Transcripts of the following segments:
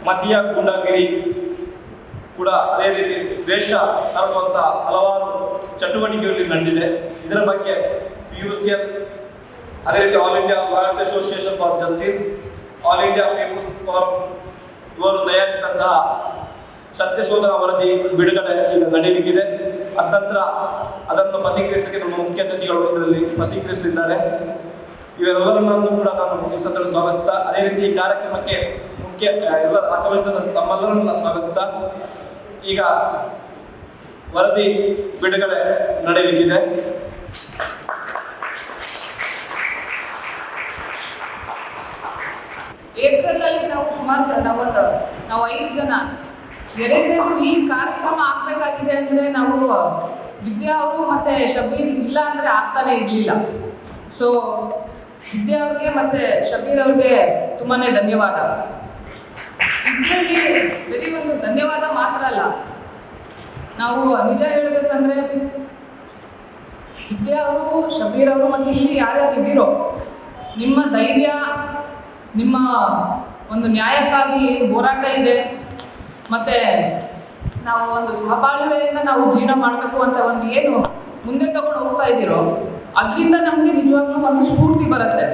ಮತೀಯ ಗೂಂಡಾಗಿರಿ ಕೂಡ ಅದೇ ರೀತಿ ದ್ವೇಷ ಹರಡುವಂಥ ಹಲವಾರು ಚಟುವಟಿಕೆಗಳು ನಡೆದಿದೆ. ಇದರ ಬಗ್ಗೆ PUCL, ಅದೇ ರೀತಿ all India lawyers association for justice, all India people's forum ಇವರು ತಯಾರಿಸಿದಂತಹ ಸತ್ಯಶೋಧನಾ ವರದಿ ಬಿಡುಗಡೆ ಈಗ ನಡೆಯಲಿಕ್ಕಿದೆ. ಅನಂತರ ಅದನ್ನು ಪ್ರತಿಕ್ರಿಯಿಸಲಿಕ್ಕೆ ನಮ್ಮ ಮುಖ್ಯ ಅತಿಥಿಗಳು ಇದರಲ್ಲಿ ಪ್ರತಿಕ್ರಿಯಿಸಲಿದ್ದಾರೆ. ಇವರೆಲ್ಲರನ್ನೂ ಕೂಡ ನಾನು ಈ ಸಂದರ್ಭ ಸ್ವಾಗತಿಸ್ತಾ, ಅದೇ ರೀತಿ ಈ ಕಾರ್ಯಕ್ರಮಕ್ಕೆ ಮುಖ್ಯ ಎಲ್ಲ ಆಗಮಿಸಿದ ತಮ್ಮೆಲ್ಲರನ್ನ ಸ್ವಾಗತಿಸ್ತಾ ಈಗ ವರದಿ ಬಿಡುಗಡೆ ನಡೆಯಲಿಕ್ಕಿದೆ. ಏಪ್ರಿಲ್ ಅಲ್ಲಿ ನಾವು ಸುಮಾರು ನಾವು 5 ಜನ ಎರಡನೇದು ಈ ಕಾರ್ಯಕ್ರಮ ಆಗ್ಬೇಕಾಗಿದೆ ಅಂದ್ರೆ ನಾವು ವಿದ್ಯಾ ಅವರು ಮತ್ತೆ ಶಬೀರ್ ಇಲ್ಲ ಅಂದ್ರೆ ಆಗ್ತಾನೆ ಇರಲಿಲ್ಲ. ಸೊ ವಿದ್ಯಾ ಅವ್ರಿಗೆ ಮತ್ತೆ ಶಬೀರ್ ಅವ್ರಿಗೆ ತುಂಬಾನೇ ಧನ್ಯವಾದ. ಇದರಲ್ಲಿ ಬರೀ ಒಂದು ಧನ್ಯವಾದ ಮಾತ್ರ ಅಲ್ಲ, ನಾವು ನಿಜ ಹೇಳಬೇಕಂದ್ರೆ ವಿದ್ಯಾ ಅವರು, ಶಬೀರ್ ಅವರು ಮತ್ತು ಇಲ್ಲಿ ಯಾರ್ಯಾರು ಇದ್ದೀರೋ ನಿಮ್ಮ ಧೈರ್ಯ, ನಿಮ್ಮ ಒಂದು ನ್ಯಾಯಕ್ಕಾಗಿ ಹೋರಾಟ ಇದೆ, ಮತ್ತು ನಾವು ಒಂದು ಸಹಬಾಳ್ವೆಯಿಂದ ನಾವು ಜೀವನ ಮಾಡಬೇಕು ಅಂತ ಒಂದು ಏನು ಮುಂದೆ ತಗೊಂಡು ಹೋಗ್ತಾ ಇದ್ದೀರೋ ಅದರಿಂದ ನಮಗೆ ನಿಜವಾಗ್ಲೂ ಒಂದು ಸ್ಫೂರ್ತಿ ಬರುತ್ತೆ.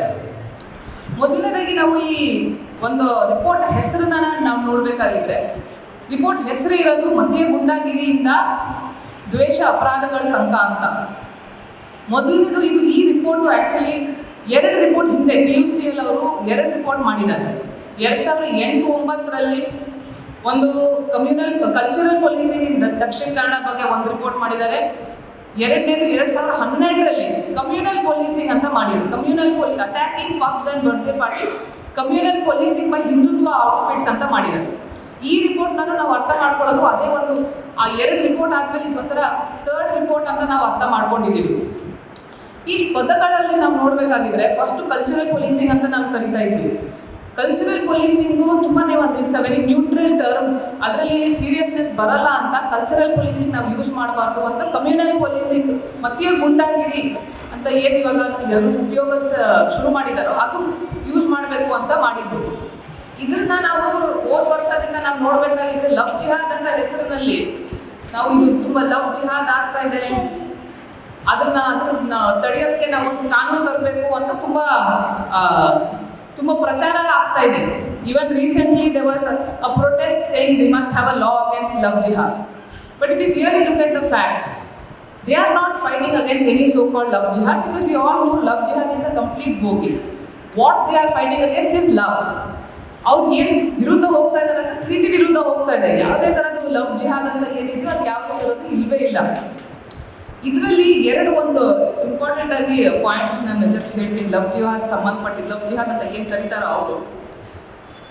ಮೊದಲನೇದಾಗಿ ನಾವು ಈ ಒಂದು ರಿಪೋರ್ಟ್ ಹೆಸರನ್ನ ನಾವು ನೋಡಬೇಕಾಗಿದ್ರೆ, ರಿಪೋರ್ಟ್ ಹೆಸರು ಇರೋದು ಮತೀಯ ಗೂಂಡಾಗಿರಿಯಿಂದ ದ್ವೇಷ ಅಪರಾಧಗಳ ತನಕ ಅಂತ. ಮೊದಲನೇದು ಈ ರಿಪೋರ್ಟು ಆ್ಯಕ್ಚುಲಿ 2 ರಿಪೋರ್ಟ್ ಹಿಂದೆ PUCL ಅವರು 2 ರಿಪೋರ್ಟ್ ಮಾಡಿದ್ದಾರೆ. 2008-09ರಲ್ಲಿ ಒಂದು ಕಲ್ಚರಲ್ ಪೊಲೀಸಿಂಗ್ ದಕ್ಷಿಣ ಕನ್ನಡ ಬಗ್ಗೆ ಒಂದು ರಿಪೋರ್ಟ್ ಮಾಡಿದ್ದಾರೆ. ಎರಡನೇದು 2012ರಲ್ಲಿ ಕಮ್ಯುನಲ್ ಪೊಲೀಸಿಂಗ್ ಅಂತ ಮಾಡಿದ್ರು. Communal attacking puffs and birthday parties, communal policing by Hindutva outfits ಅಂತ ಮಾಡಿದ್ದಾರೆ. ಈ ರಿಪೋರ್ಟ್ನನ್ನು ನಾವು ಅರ್ಥ ಮಾಡ್ಕೊಳ್ಳೋದು ಅದೇ ಒಂದು ಆ 2 ರಿಪೋರ್ಟ್ ಆದಮೇಲೆ ಒಂಥರ 3rd ರಿಪೋರ್ಟ್ ಅಂತ ನಾವು ಅರ್ಥ ಮಾಡ್ಕೊಂಡಿದ್ದೀವಿ. ಈ ಪದಗಳಲ್ಲಿ ನಾವು ನೋಡಬೇಕಾಗಿದ್ರೆ ಫಸ್ಟು ಕಲ್ಚರಲ್ ಪೊಲೀಸಿಂಗ್ ಅಂತ ನಾವು ಕರಿತಾ ಇದ್ವಿ. ಕಲ್ಚರಲ್ ಪೊಲೀಸಿಂಗು ತುಂಬಾ ಒಂದು it's a very neutral term, ಅದರಲ್ಲಿ ಸೀರಿಯಸ್ನೆಸ್ ಬರಲ್ಲ ಅಂತ ಕಲ್ಚರಲ್ ಪೊಲೀಸಿಂಗ್ ನಾವು ಯೂಸ್ ಮಾಡಬಾರ್ದು ಅಂತ ಕಮ್ಯುನಲ್ ಪೊಲೀಸಿಂಗ್ ಮತೀಯ ಗೂಂಡಾಗಿರಿ ಅಂತ ಏನು ಇವಾಗ ಉಪಯೋಗ ಶುರು ಮಾಡಿದಾರೋ ಅದು ಯೂಸ್ ಮಾಡಬೇಕು ಅಂತ ಮಾಡಿದ್ರು. ಇದನ್ನ ನಾವು ಹೋದ ವರ್ಷದಿಂದ ನಾವು ನೋಡಬೇಕಾಗಿದ್ರೆ ಲವ್ ಜಿಹಾದ್ ಅಂತ ಹೆಸರಿನಲ್ಲಿ ನಾವು ಇದು ತುಂಬ ಲವ್ ಜಿಹಾದ್ ಆಗ್ತಾ ಇದೆ, ಅದನ್ನ ತಡೆಯೋಕ್ಕೆ ನಾವು ಕಾನೂನು ತರಬೇಕು ಅಂತ ತುಂಬ ಪ್ರಚಾರ ಆಗ್ತಾ ಇದೆ. Even recently there was a protest saying they must have a law against love jihad. But if you really look at the facts, they are not fighting against any so-called love jihad, because we all know love jihad is a complete bogie. What they are fighting against is love. ಅವ್ರು ಏನು ವಿರುದ್ಧ ಹೋಗ್ತಾ ಇದ್ದಾರೆ ಅಂತ ಪ್ರೀತಿ ವಿರುದ್ಧ ಹೋಗ್ತಾ ಇದೆ. ಯಾವುದೇ ಥರದ್ದು ಲವ್ ಜಿಹಾದ್ ಅಂತ ಏನಿದೆಯೋ ಅದು ಯಾವುದೇ ಥರದ್ದು ಇಲ್ಲವೇ ಇಲ್ಲ. ಇದರಲ್ಲಿ 2 ಒಂದು ಇಂಪಾರ್ಟೆಂಟ್ ಆಗಿ ಪಾಯಿಂಟ್ಸ್ ನಾನು ಜಸ್ಟ್ ಹೇಳ್ತೀನಿ. ಲವ್ ಜಿಹಾದ್ ಸಂಬಂಧಪಟ್ಟಿದ್ದು ಲವ್ ಜಿಹಾದ್ ಅಂತ ಏನು ಕರೀತಾರೋ ಅವರು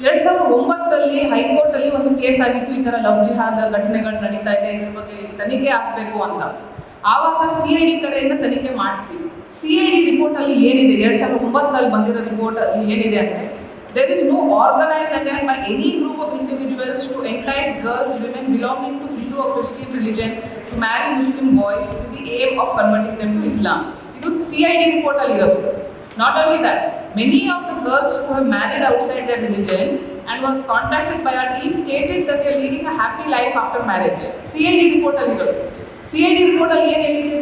2009ರಲ್ಲಿ ಹೈಕೋರ್ಟಲ್ಲಿ ಒಂದು ಕೇಸ್ ಆಗಿತ್ತು, ಈ ಥರ ಲವ್ ಜಿಹಾದ್ ಘಟನೆಗಳು ನಡೀತಾ ಇದೆ, ಇದ್ರ ಬಗ್ಗೆ ತನಿಖೆ ಆಗಬೇಕು ಅಂತ. ಆವಾಗ CID ಕಡೆಯಿಂದ ತನಿಖೆ ಮಾಡಿಸಿ CID ರಿಪೋರ್ಟಲ್ಲಿ ಏನಿದೆ, 2009ರಲ್ಲಿ ಬಂದಿರೋ ರಿಪೋರ್ಟಲ್ಲಿ ಏನಿದೆ ಅಂದರೆ, there is no organized attempt by any group of individuals to entice girls, women belonging to Hindu or Christian religion to marry Muslim boys with the aim of converting them to Islam. ಇದು CID ರಿಪೋರ್ಟಲ್ಲಿ ಇರೋದು. Not only that, many of the girls who have married outside their religion and was contacted by our team stated that they are leading a happy life after marriage. CID ರಿಪೋರ್ಟಲ್ಲಿ ಇರೋದು. CID ರಿಪೋರ್ಟಲ್ಲಿ ಏನು ಹೇಳಿದೆ,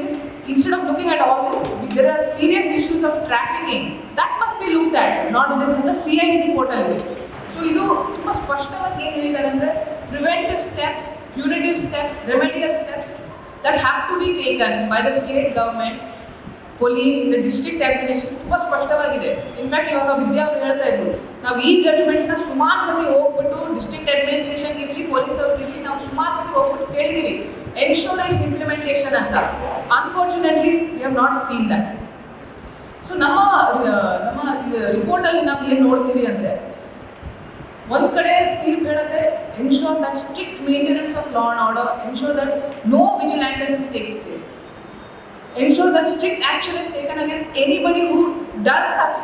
instead of looking at all this, there are serious issues of trafficking that must be looked at, not this in the CID ರಿಪೋರ್ಟಲ್ಲಿ. So ಇದು ತುಂಬ ಸ್ಪಷ್ಟವಾಗಿ ಏನು ಹೇಳಿದ್ದಾರೆ ಅಂದರೆ, preventive steps, punitive steps, remedial steps that have to be taken by the state government, police, the district administration ತುಂಬ ಸ್ಪಷ್ಟವಾಗಿದೆ. In fact ಇವಾಗ ವಿದ್ಯಾ ಅವರು ಹೇಳ್ತಾ ಇದ್ರು, ನಾವು ಈ ಜಡ್ಜ್ಮೆಂಟ್ನ ಸುಮಾರು ಸತಿ ಹೋಗ್ಬಿಟ್ಟು ಡಿಸ್ಟ್ರಿಕ್ಟ್ ಅಡ್ಮಿನಿಸ್ಟ್ರೇಷನ್ ಇರಲಿ, ಪೊಲೀಸ್ ಅವ್ರಿಗಿರಲಿ, ನಾವು ಸುಮಾರು ಸತಿ ಹೋಗ್ಬಿಟ್ಟು ಕೇಳಿದ್ದೀವಿ ಎನ್ಶೋರ್ ಇಟ್ಸ್ ಇಂಪ್ಲಿಮೆಂಟೇಷನ್ ಅಂತ. Unfortunately we have not seen that. So ನಮ್ಮ ರಿಪೋರ್ಟಲ್ಲಿ ನಾವು ಏನು ನೋಡ್ತೀವಿ ಅಂದರೆ, ಒಂದು ಕಡೆ ತೀರ್ಪು ಹೇಳುತ್ತೆ ensure that strict maintenance of law and order, ensure that no vigilantism takes place, ensure that strict action is taken against anybody who does such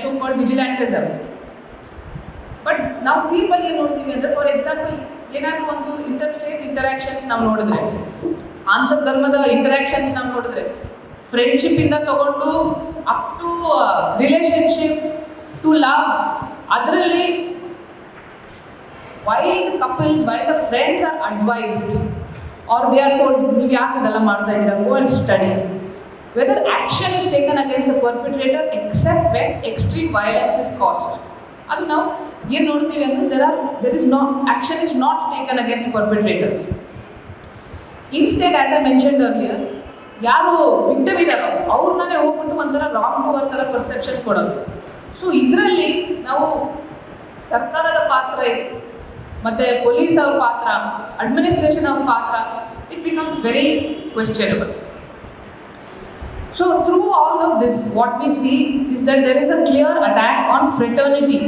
so-called vigilantism. But ನಾವು ತೀರ್ಪಾಗಿ ನೋಡ್ತೀವಿ ಅಂದರೆ, ಫಾರ್ ಎಕ್ಸಾಂಪಲ್ ಏನಾದರೂ ಒಂದು ಇಂಟರ್ಫೇತ್ ಇಂಟರಾಕ್ಷನ್ಸ್ ನಾವು ನೋಡಿದ್ರೆ, ಅಂತರ್ಧರ್ಮದ interactions ನಾವು ನೋಡಿದ್ರೆ, ಫ್ರೆಂಡ್ಶಿಪ್ಪಿಂದ ತಗೊಂಡು up to relationship to love, ಅದರಲ್ಲಿ while the couples, while the friends are advised or they are told, ನೀವು ಯಾಕೆ ಇದೆಲ್ಲ ಮಾಡ್ತಾ ಇದ್ದೀರಾ, go and study, whether action is taken against the perpetrator except when extreme violence is caused. ಅದು ನಾವು ಏನು ನೋಡ್ತೀವಿ ಅಂದರೆ there is no action is not taken against perpetrators. Instead, as I mentioned earlier, ಯಾರು ವಿಕ್ಟಿಮ್ ಇದ್ದಾರೋ ಅವ್ರನ್ನೇ ಹೋಗ್ಬಿಟ್ಟು ಒಂಥರ ರಾಂಗ್ ಡೂವರ್ ಥರ ಪರ್ಸೆಪ್ಷನ್ ಕೊಡೋದು. ಸೊ ಇದರಲ್ಲಿ ನಾವು ಸರ್ಕಾರದ ಪಾತ್ರ ಮತ್ತು ಪೊಲೀಸ್ ಅವ್ರ ಪಾತ್ರ, ಅಡ್ಮಿನಿಸ್ಟ್ರೇಷನ್ ಅವ್ರ ಪಾತ್ರ, it becomes very questionable. So through all of this, what we see is that there is a clear attack on fraternity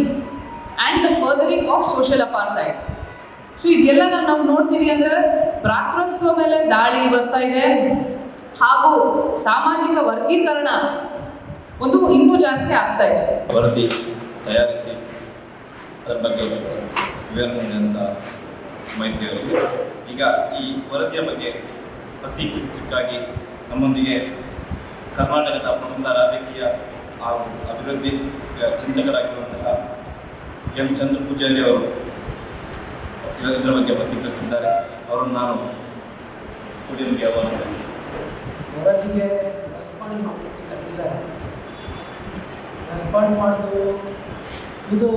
and the furthering of social apartheid. So ಇದೆಲ್ಲ ನಾವು ನೋಡ್ತೀವಿ ಅಂದರೆ ಭ್ರಾತೃತ್ವ ಮೇಲೆ ದಾಳಿ ಬರ್ತಾ ಇದೆ, ಹಾಗೂ ಸಾಮಾಜಿಕ ವರ್ಗೀಕರಣ ಒಂದು ಇನ್ನೂ ಜಾಸ್ತಿ ಆಗ್ತಾ ಇದೆ. ವರದಿ ತಯಾರಿಸಿ ಅದರ ಬಗ್ಗೆ ವಿವರಣೆ ನೀಡಿದಂಥ ಮೈತ್ರಿಯವರಿಗೆ ಈಗ ಈ ವರದಿಯ ಬಗ್ಗೆ ಪ್ರತಿಕ್ರಿಯಿಸಲಿಕ್ಕಾಗಿ ನಮ್ಮೊಂದಿಗೆ ಕರ್ನಾಟಕದ ಪ್ರಮುಖ ರಾಜಕೀಯ ಹಾಗೂ ಅಭಿವೃದ್ಧಿ ಚಿಂತಕರಾಗಿರುವಂತಹ ಎಂ ಚಂದ್ರ ಪೂಜಾರಿ ಅವರು ಇದರ ಬಗ್ಗೆ ಪ್ರತಿಕ್ರಿಯಿಸಿದ್ದಾರೆ. ಅವರನ್ನು ನಾನು ಪೋಡಿಯಂಗೆ ವರದಿಗೆ ರೆಸ್ಪಾಂಡ್ ಮಾಡಲಿಕ್ಕೆ ಕರೆದಿದ್ದಾರೆ. ರೆಸ್ಪಾಂಡ್ ಮಾಡೋದು ಇದು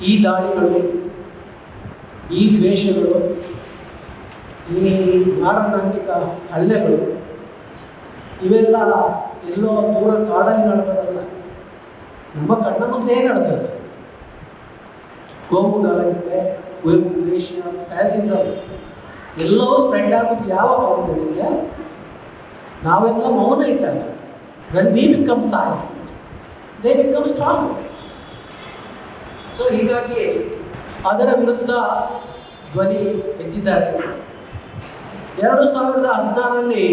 ಈ ದಾಳಿಗಳು, ಈ ದ್ವೇಷಗಳು, ಈ ಮಾರಣಾಂತಿಕ ಹಲ್ಲೆಗಳು ಇವೆಲ್ಲ ಎಲ್ಲೋ ದೂರ ಕಾಡಲ್ಲಿ ನಡೆದದಲ್ಲ, ನಮ್ಮ ಕಣ್ಣ ಮುಂದೆ ನಡೆದದ್ದು. ಕೋಮು ಗಲಭೆ, ಕೋಮು ದ್ವೇಷ, ಫ್ಯಾಸಿಸಮ್ ಎಲ್ಲವೂ ಸ್ಪ್ರೆಡ್ ಆಗೋದು ಯಾವಾಗ ಅಂತಂದರೆ ನಾವೆಲ್ಲ ಮೌನ ಇದ್ದಾಗ. When we become silent they become strong. So ಹೀಗಾಗಿ ಅದರ ವಿರುದ್ಧ ಧ್ವನಿ ಎತ್ತಿದ್ದಾರೆ. 2016ರಲ್ಲಿ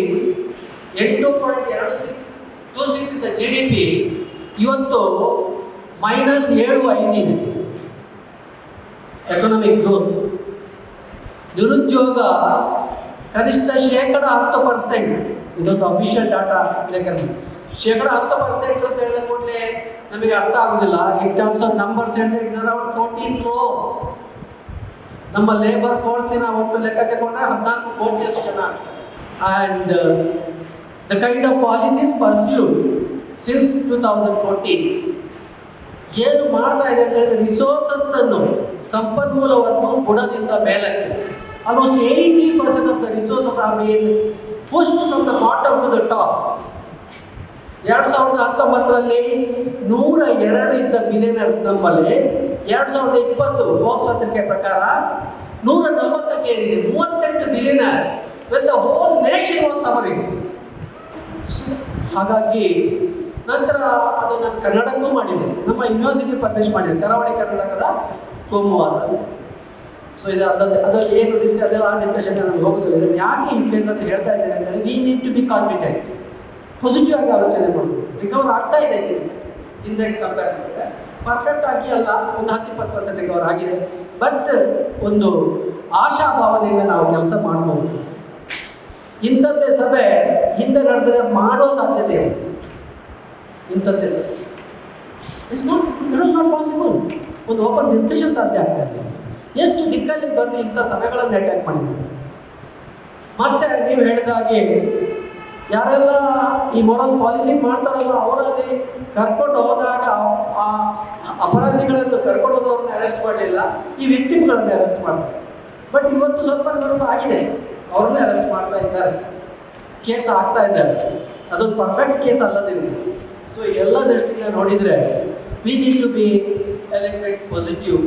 8.26 ಇದ್ದ GDP ಇವತ್ತು -7.5 ಇದೆ ಎಕನಾಮಿಕ್ ಗ್ರೋತ್. ನಿರುದ್ಯೋಗ ಕನಿಷ್ಠ 10%, ಇದೊಂದು ಅಫಿಷಿಯಲ್ ಡಾಟಾ ಲೆಕ್ಕ. 10% ಅಂತ ಹೇಳಿದ ಕೂಡಲೇ ನಮಗೆ ಅರ್ಥ ಆಗೋದಿಲ್ಲ. ಇನ್ ಟರ್ಮ್ಸ್ ಆಫ್ ನಂಬರ್ಸ್ ಹೇಳಿದ್ರೆ ಇಟ್ಸ್ ಅರೌಂಡ್ 14 crore. ನಮ್ಮ ಲೇಬರ್ ಫೋರ್ಸಿನ ಒಟ್ಟು ಲೆಕ್ಕ ತಗೊಂಡ್ರೆ 14 ಕೋಟಿಯಷ್ಟು ಜನ ಆಗ್ತಾರೆ. And the kind of policies pursued since 2014 ಏನು ಮಾಡ್ತಾ ಇದೆ ಅಂತ ಹೇಳಿದ್ರೆ ರಿಸೋರ್ಸನ್ನು, ಸಂಪನ್ಮೂಲವನ್ನು ಬುಡದಿಂದ ಮೇಲಕ್ಕೆ almost 80% of the resources are been pushed from the bottom to the top. 2019ರಲ್ಲಿ 102 ಇದ್ದ ಬಿಲಿಯನರ್ಸ್ ನಮ್ಮಲ್ಲಿ 2020 ಫೋರ್ಬ್ಸ್ ಪತ್ರಿಕೆ ಪ್ರಕಾರ 140ಕ್ಕೆ ಏರಿದೆ. 38 billionaires when the whole nation was suffering. ಹಾಗಾಗಿ ನಂತರ ಅದು ನಾನು ಕನ್ನಡಕ್ಕೂ ಮಾಡಿದೆ, ನಮ್ಮ ಯೂನಿವರ್ಸಿಟಿ ಪಬ್ಲಿಷ್ ಮಾಡಿದೆ, ಕರಾವಳಿ ಕರ್ನಾಟಕದ ಕೋಮುವಾದ. ಸೊ ಇದು ಅದರಲ್ಲಿ ಏನು ಅದೆಲ್ಲ ಆ ಡಿಸ್ಕಷನ್ ನಾನು ಹೋಗೋದಿಲ್ಲ. ಇದನ್ನು ಯಾಕೆ ಈ ಫೇಸ್ ಅಂತ ಹೇಳ್ತಾ ಇದ್ದೇನೆ ಅಂದರೆ we need to be confident, positive ಆಗಿ ಆಲೋಚನೆ ಮಾಡೋದು. ರಿಕವರ್ ಆಗ್ತಾ ಇದೆ ಹಿಂದೆ ಕಂಪೇರ್ ಮಾಡಿದ್ರೆ, ಪರ್ಫೆಕ್ಟ್ ಆಗಿ ಅಲ್ಲ, ಒಂದು 10-20% ರಿಕವರ್ ಆಗಿದೆ. ಬಟ್ ಒಂದು ಆಶಾಭಾವನೆಯಿಂದ ನಾವು ಕೆಲಸ ಮಾಡ್ಬೋದು. ಇಂಥದ್ದೇ ಸಭೆ ಹಿಂದೆ ನಡೆದರೆ ಮಾಡೋ ಸಾಧ್ಯತೆ ಇದೆ. ಇಂಥದ್ದೇ ಸಭೆ ಇಟ್ ವಾಸ್ ನಾಟ್ ಪಾಸಿಬಲ್. ಒಂದು ಓಪನ್ ಡಿಸ್ಕಷನ್ ಸಾಧ್ಯ ಆಗ್ತಾ ಇದೆ. ಎಷ್ಟು ದಿಕ್ಕಲ್ಲಿ ಬಂದು ಇಂಥ ಸಭೆಗಳನ್ನು ಅಟ್ಯಾಕ್ ಮಾಡಿದ್ದಾರೆ. ಮತ್ತೆ ನೀವು ಹೇಳಿದಾಗೆ ಯಾರೆಲ್ಲ ಈ ಮೊರಲ್ ಪಾಲಿಸಿ ಮಾಡ್ತಾರಲ್ಲ ಅವರಲ್ಲಿ ಕರ್ಕೊಂಡು ಹೋದಾಗ ಆ ಅಪರಾಧಿಗಳನ್ನು ಕರ್ಕೊಂಡು ಹೋದವ್ರನ್ನ ಅರೆಸ್ಟ್ ಮಾಡಲಿಲ್ಲ, ಈ ವಿಕ್ಟಿಮ್ಗಳನ್ನು ಅರೆಸ್ಟ್ ಮಾಡ್ತಾರೆ. ಬಟ್ ಇವತ್ತು ಸ್ವಲ್ಪ ಕೆಲಸ ಆಗಿದೆ, ಅವ್ರನ್ನೇ ಅರೆಸ್ಟ್ ಮಾಡ್ತಾ ಇದ್ದಾರೆ, ಕೇಸ್ ಆಗ್ತಾ ಇದ್ದಾರೆ. ಅದೊಂದು ಪರ್ಫೆಕ್ಟ್ ಕೇಸ್ ಅಲ್ಲದಿಲ್ಲ. ಸೊ ಎಲ್ಲ ದೃಷ್ಟಿಯಿಂದ ನೋಡಿದರೆ we need to be electric positive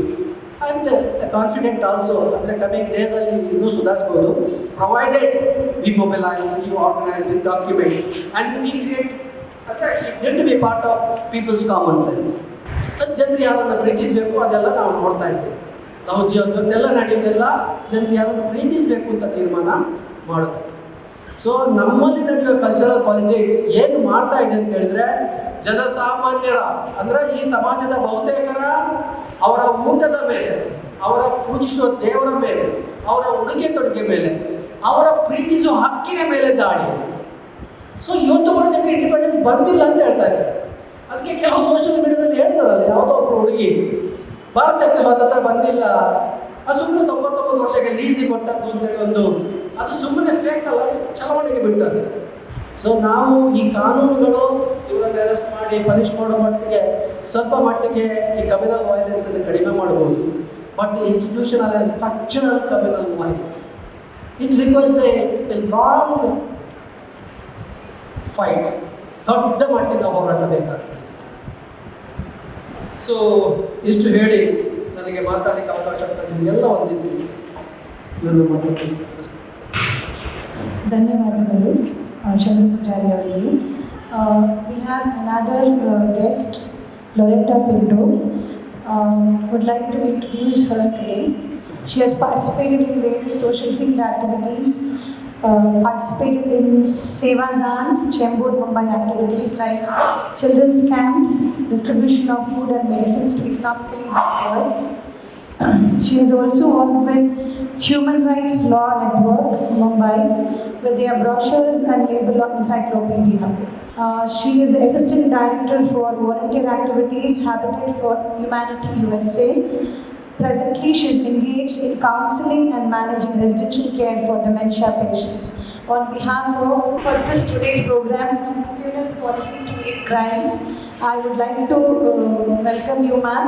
and confident also. ಅಂದರೆ ಕಮಿಂಗ್ ಡೇಸಲ್ಲಿ ಇನ್ನೂ ಸುಧಾರಿಸ್ಬೋದು, provided we mobilise, we organise, we document and we create. ಅಂದರೆ it need to be part of people's common sense. ಅದು ಜನರು ಯಾರನ್ನು ಪ್ರೀತಿಸಬೇಕು ಅದೆಲ್ಲ ನಾವು ನೋಡ್ತಾ ಇದ್ದೇವೆ. ನಾವು ಜೀವನದೆಲ್ಲ ನಡೆಯೋದೆಲ್ಲ ಜನರು ಯಾರನ್ನು ಪ್ರೀತಿಸಬೇಕು ಅಂತ ತೀರ್ಮಾನ ಮಾಡೋದು. ಸೊ ನಮ್ಮಲ್ಲಿ ನಡೆಯುವ ಕಲ್ಚರಲ್ ಪಾಲಿಟಿಕ್ಸ್ ಏನು ಮಾಡ್ತಾ ಇದೆ ಅಂತ ಹೇಳಿದ್ರೆ, ಜನಸಾಮಾನ್ಯರ ಅಂದರೆ ಈ ಸಮಾಜದ ಬಹುತೇಕರ ಅವರ ಊಟದ ಮೇಲೆ, ಅವರ ಪೂಜಿಸುವ ದೇವರ ಮೇಲೆ, ಅವರ ಉಡುಗೆ ತೊಡುಗೆ ಮೇಲೆ, ಅವರ ಪ್ರೀತಿಸುವ ಹಕ್ಕಿನ ಮೇಲೆ ದಾಳಿ. ಸೊ ಇವತ್ತು ಕೂಡ ನಿಮಗೆ ಇಂಡಿಪೆಂಡೆನ್ಸ್ ಬಂದಿಲ್ಲ ಅಂತ ಹೇಳ್ತಾ ಇದ್ದಾರೆ. ಅದಕ್ಕೆ ಕೆಲವು ಸೋಷಿಯಲ್ ಮೀಡಿಯಾದಲ್ಲಿ ಹೇಳ್ತಾರಲ್ಲ, ಯಾವುದೋ ಒಬ್ಬರು ಹುಡುಗಿ ಭಾರತಕ್ಕೆ ಸ್ವಾತಂತ್ರ್ಯ ಬಂದಿಲ್ಲ, ಅದು ಸುಮ್ಮನೆ 99 ವರ್ಷಕ್ಕೆ ಲೀಸಿಗೆ ಕೊಟ್ಟದ್ದು ಅಂತೇಳಿ ಒಂದು ಅದು ಸುಮ್ಮನೆ ಫೇಕ್ ಅಲ್ಲ, ಚಳವಳಿಗೆ ಬಿಡ್ತಾರೆ. ಸೊ ನಾವು ಈ ಕಾನೂನುಗಳು ಇವರನ್ನು ಅರೆಸ್ಟ್ ಮಾಡಿ ಪನಿಷ್ ಮಾಡೋ ಮಟ್ಟಿಗೆ ಸ್ವಲ್ಪ ಮಟ್ಟಿಗೆ ಈ ಕಮ್ಯುನಲ್ ವೈಲೆನ್ಸ್ ಅನ್ನು ಕಡಿಮೆ ಮಾಡಬಹುದು. But institutional and structural communal violence it requires A long fight, ದೊಡ್ಡ ಮಟ್ಟಿನ ಹೋರಾಟ ಬೇಕಾಗ್ತದೆ. ಸೊ ಇಷ್ಟು ಹೇಳಿ ನನಗೆ ಮಾತಾಡಲಿಕ್ಕೆ ಅವಕಾಶ ನಿಮಗೆಲ್ಲ ವಂದಿಸಿ ನನ್ನ ಮಾತನ್ನು ಧನ್ಯವಾದಗಳು ಚಂದ್ರ ಪೂಜಾರಿ ಅವರಿಗೆ. We have another guest, Loretta Pinto. Would like to introduce her today. She has participated in various social field activities, participated in Seva Daan, Chembur, Mumbai activities like children's camps, distribution of food and medicines to economically backward. She has also worked with Human Rights Law Network, Mumbai, with their brochures and label law encyclopedia. She is the Assistant Director for Volunteer Activities, Habitat for Humanity, USA. Presently, she is engaged in counseling and managing residential care for dementia patients. On behalf of for this today's program, Communal Policy to Hate Crimes, I would like to welcome you, ma'am,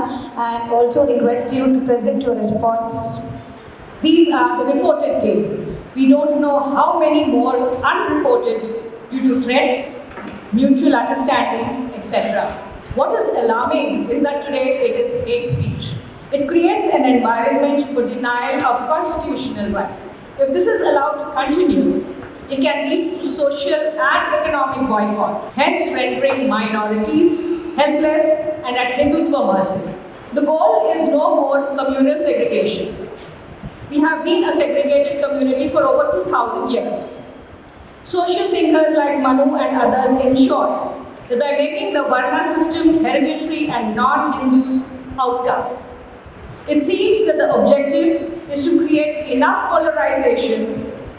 and also request you to present your response. These are the reported cases. We don't know how many more unreported due to threats, mutual understanding, etc. What is alarming is that today it is hate speech. It creates an environment for denial of constitutional rights. If this is allowed to continue, it can lead to social and economic boycott, hence rendering minorities helpless and at Hindutva mercy. The goal is no more communal segregation. We have been a segregated community for over 2000 years. Social thinkers like Manu and others ensure that by making the Varna system hereditary and non-Hindus outcasts, it seems that the objective is to create enough polarization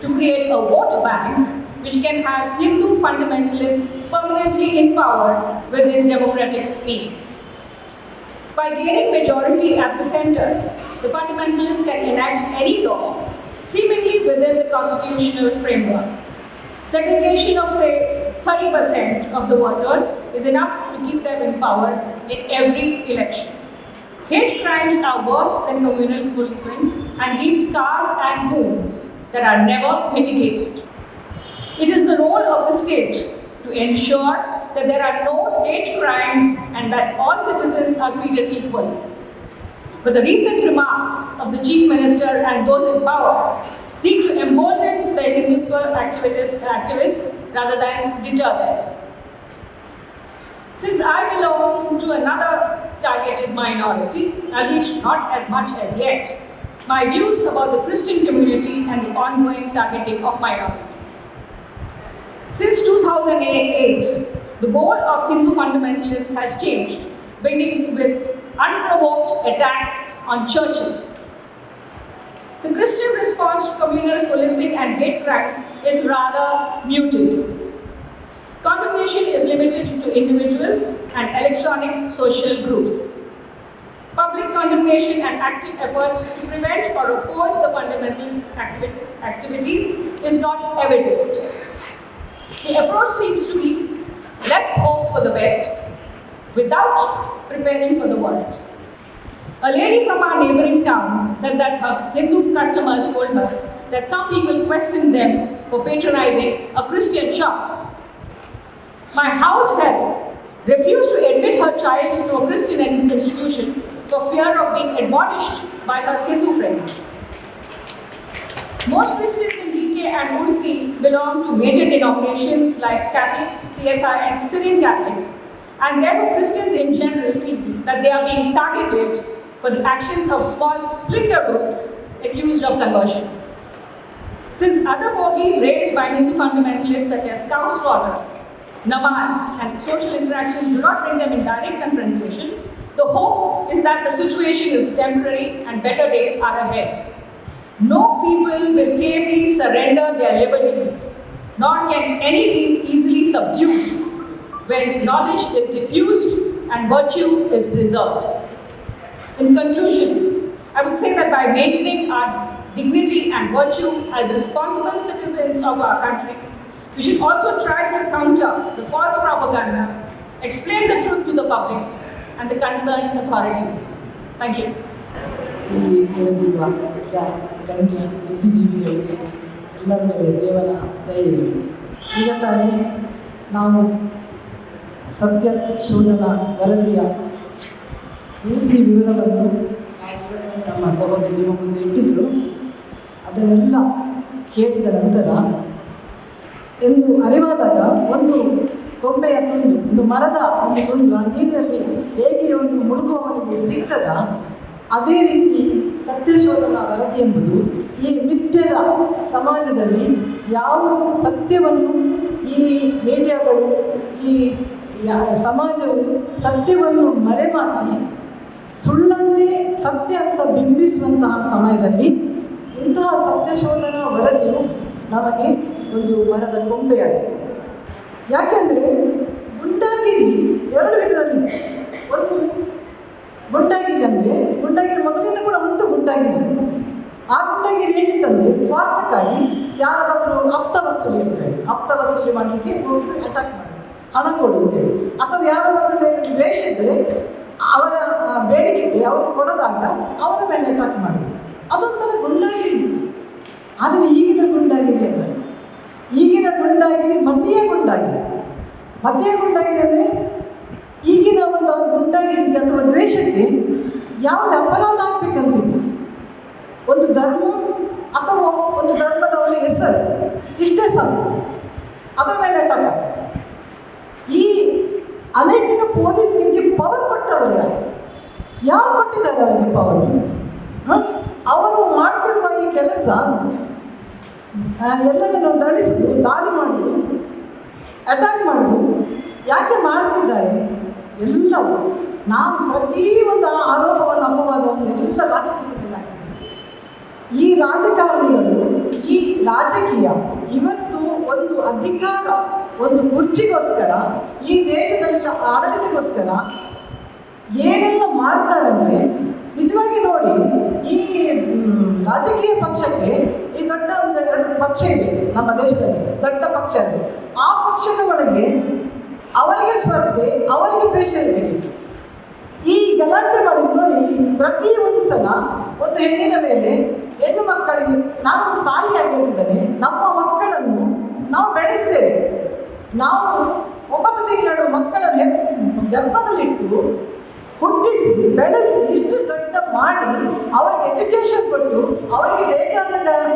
to create a vote bank which can have Hindu fundamentalists permanently in power within democratic means. By gaining majority at the center, the fundamentalists can enact any law seemingly within the constitutional framework. Segregation of, say, 30% of the voters is enough to keep them in power in every election. Hate crimes are worse than communal policing and leave scars and wounds that are never mitigated. It is the role of the state to ensure that there are no hate crimes and that all citizens are treated equally. But the recent remarks of the Chief Minister and those in power seek to embolden the Hindutva activists rather than deter them. Since I belong to another targeted minority, albeit not as much as yet, my views about the Christian community and the ongoing targeting of minorities. Since 2008, the goal of Hindu fundamentalists has changed, beginning with unprovoked attacks on churches. The Christian response to communal policing and hate crimes is rather muted. Condemnation is limited to individuals and electronic social groups. Public condemnation and active efforts to prevent or oppose the fundamentalist activities is not evident. The approach seems to be, let's hope for the best without preparing for the worst. A lady from our neighboring town said that her Hindu customers told her that some people questioned them for patronizing a Christian shop. My house help refused to admit her child to a Christian institution for fear of being admonished by her Hindu friends. Most Christians in DK and Udupi belong to major denominations like Catholics, CSI and Syrian Catholics, and therefore Christians in general feel that they are being targeted for the actions of small splinter groups accused of conversion. Since other bogies raised by Hindu fundamentalists such as cow slaughter, namaz and social interactions do not bring them in direct confrontation, the hope is that the situation is temporary and better days are ahead. No people will tamely surrender their liberties, nor can any be easily subdued when knowledge is diffused and virtue is preserved. In conclusion, I would say that by maintaining our dignity and virtue as responsible citizens of our country, we should also try to counter the false propaganda, explain the truth to the public and the concerned authorities. Thank you. ಇಲ್ಲಿ ನೆರೆದಿರುವ ಎಲ್ಲ ಗಣ್ಯ ಬುದ್ಧಿಜೀವಿಗಳಿಗೆ ಎಲ್ಲರ ಮೇಲೆ ದೇವರ ದಯೆ ಇರಲಿ. ಈಗ ತಾನೇ ನಾವು ಸತ್ಯ ಶೋಧನಾ ವರದಿಯ ಪೂರ್ತಿ ವಿವರವನ್ನು ನಮ್ಮ ಸಹೋದರಿ ನಿಮ್ಮ ಮುಂದೆ ಇಟ್ಟಿದ್ದರು. ಅದನ್ನೆಲ್ಲ ಕೇಳಿದ ನಂತರ ಎಂದು ಅರಿವಾದಾಗ ಒಂದು ಕೊಂಬೆಯ ತುಂಡು, ಒಂದು ಮರದ ಒಂದು ತುಂಡು ಆ ನೀರಿನಲ್ಲಿ ಹೇಗೆ ಒಂದು ಮುಳುಗುವವನಿಗೆ ಸಿಗ್ತದ, ಅದೇ ರೀತಿ ಸತ್ಯಶೋಧನಾ ವರದಿ ಎಂಬುದು ಈ ಮಿಥ್ಯದ ಸಮಾಜದಲ್ಲಿ ಯಾವುದು ಸತ್ಯವನ್ನು ಈ ಮೀಡಿಯಾಗಳು ಈ ಸಮಾಜವು ಸತ್ಯವನ್ನು ಮರೆಮಾಚಿ ಸುಳ್ಳನ್ನೇ ಸತ್ಯ ಅಂತ ಬಿಂಬಿಸುವಂತಹ ಸಮಯದಲ್ಲಿ ಇಂತಹ ಸತ್ಯಶೋಧನಾ ವರದಿಯು ನಮಗೆ ಒಂದು ಮರದ ಕೊಂಬೆಯಾಗಿದೆ. ಯಾಕೆಂದರೆ ಗುಂಡಾಗಿರಿ ಎರಡು ವಿಧದಲ್ಲಿ, ಒಂದು ಗುಂಡಾಗಿರಿ ಅಂದರೆ ಗುಂಡಾಗಿರಿ ಮೊದಲಿಂದ ಕೂಡ ಉಂಟು ಗುಂಡಾಗಿರಿ. ಆ ಗುಂಡಾಗಿರಿ ಹೇಗಿತ್ತಂದರೆ ಸ್ವಾರ್ಥಕ್ಕಾಗಿ ಯಾರಾದರೂ ಆಪ್ತ ವಸೂಲಿ ಇರ್ತಾರೆ, ಆಪ್ತ ವಸೂಲಿ ಮಾಡಲಿಕ್ಕೆ ಹೋಗಿದ್ದು ಅಟ್ಯಾಕ್ ಮಾಡಿ ಹಣ ಕೊಡು ಅಂತೇಳಿ, ಅಥವಾ ಯಾರಾದ್ರೂ ಮೇಲೆ ದ್ವೇಷ ಇದ್ದರೆ ಅವರ ಬೇಡಿಕೆ ಇಟ್ಟರೆ ಅವರು ಕೊಡದಾಗ ಅವರ ಮೇಲೆ ಅಟ್ಯಾಕ್ ಮಾಡೋದು, ಅದೊಂಥರ ಗುಂಡಾಗಿರಿ ಇತ್ತು. ಆದರೆ ಈಗಿನ ಗುಂಡಾಗಿರಿ ಅಂತ, ಈಗಿನ ಗುಂಡಾಗಿರಿ ಮಧ್ಯೆ ಗುಂಡಾಗಿರಿ. ಮಧ್ಯೆ ಗುಂಡಾಗಿರಿ ಅಂದರೆ ಈಗಿನ ಒಂದು ಗುಂಡಾಗಿರಿಗೆ ಅಥವಾ ದ್ವೇಷಕ್ಕೆ ಯಾವುದೇ ಅಪರಾಧ ಆಗಬೇಕಂತಿಲ್ಲ. ಒಂದು ಧರ್ಮ ಅಥವಾ ಒಂದು ಧರ್ಮದವರ ಹೆಸರು ಇಷ್ಟೇ ಸಾಕು, ಅದರ ಮೇಲೆ ಅಟ್ಯಾಕ್ ಆಗ್ತದೆ. ಈ ಅನೈತಿಕ ಪೊಲೀಸ್ಗೆ ಪವರ್ ಕೊಟ್ಟವರು ಯಾರು ಕೊಟ್ಟಿದ್ದಾರೆ ಅವರಿಗೆ ಪವರು? ಅವರು ಮಾಡ್ತಿರುವ ಈ ಕೆಲಸ ಎಲ್ಲರನ್ನು ದಂಡಿಸುವುದು, ದಾಳಿ ಮಾಡುವುದು, ಅಟ್ಯಾಕ್ ಮಾಡುವುದು ಯಾಕೆ ಮಾಡ್ತಿದ್ದಾರೆ? ಎಲ್ಲವೂ ನಾವು ಪ್ರತಿಯೊಂದು ಆರೋಪವನ್ನು ಅಪವಾದವನ್ನು ಎಲ್ಲ ರಾಜಕೀಯದಲ್ಲಿ ಹಾಕಿದ್ದಾರೆ. ಈ ರಾಜಕಾರಣಿಗಳು, ಈ ರಾಜಕೀಯ ಇವತ್ತು ಒಂದು ಅಧಿಕಾರ, ಒಂದು ಕುರ್ಚಿಗೋಸ್ಕರ, ಈ ದೇಶದಲ್ಲೆಲ್ಲ ಆಡಳಿತಕ್ಕೋಸ್ಕರ ಏನೆಲ್ಲ ಮಾಡ್ತಾರಂದರೆ ನಿಜವಾಗಿ ನೋಡಿ. ಈ ರಾಜಕೀಯ ಪಕ್ಷಕ್ಕೆ ಈ ದೊಡ್ಡ ಒಂದು 2 ಪಕ್ಷ ಇದೆ ನಮ್ಮ ದೇಶದಲ್ಲಿ, ದೊಡ್ಡ ಪಕ್ಷ ಇದೆ. ಆ ಪಕ್ಷದ ಒಳಗೆ ಅವರಿಗೆ ಸ್ಪರ್ಧೆ, ಅವರಿಗೆ ದ್ವೇಷ ಇರಬೇಕಿತ್ತು. ಈ ಗಲಾಟೆ ಮಾಡಿ ನೋಡಿ, ಪ್ರತಿ ಒಂದು ಸಲ ಒಂದು ಹೆಣ್ಣಿನ ಮೇಲೆ, ಹೆಣ್ಣು ಮಕ್ಕಳಿಗೆ, ನಾನೊಂದು ತಾಯಿಯಾಗಿ ಹೇಳ್ತಿದ್ದೇನೆ, ನಮ್ಮ ಮಕ್ಕಳನ್ನು ನಾವು ಬೆಳೆಸ್ತೇವೆ. ನಾವು 9 ತಿಂಗಳು ಮಕ್ಕಳನ್ನು ಗರ್ಭದಲ್ಲಿಟ್ಟು ಹುಟ್ಟಿಸಿ ಬೆಳೆಸಿ ಇಷ್ಟು ದೊಡ್ಡ ಮಾಡಿ ಅವರಿಗೆ ಎಜುಕೇಷನ್ ಕೊಟ್ಟು ಅವರಿಗೆ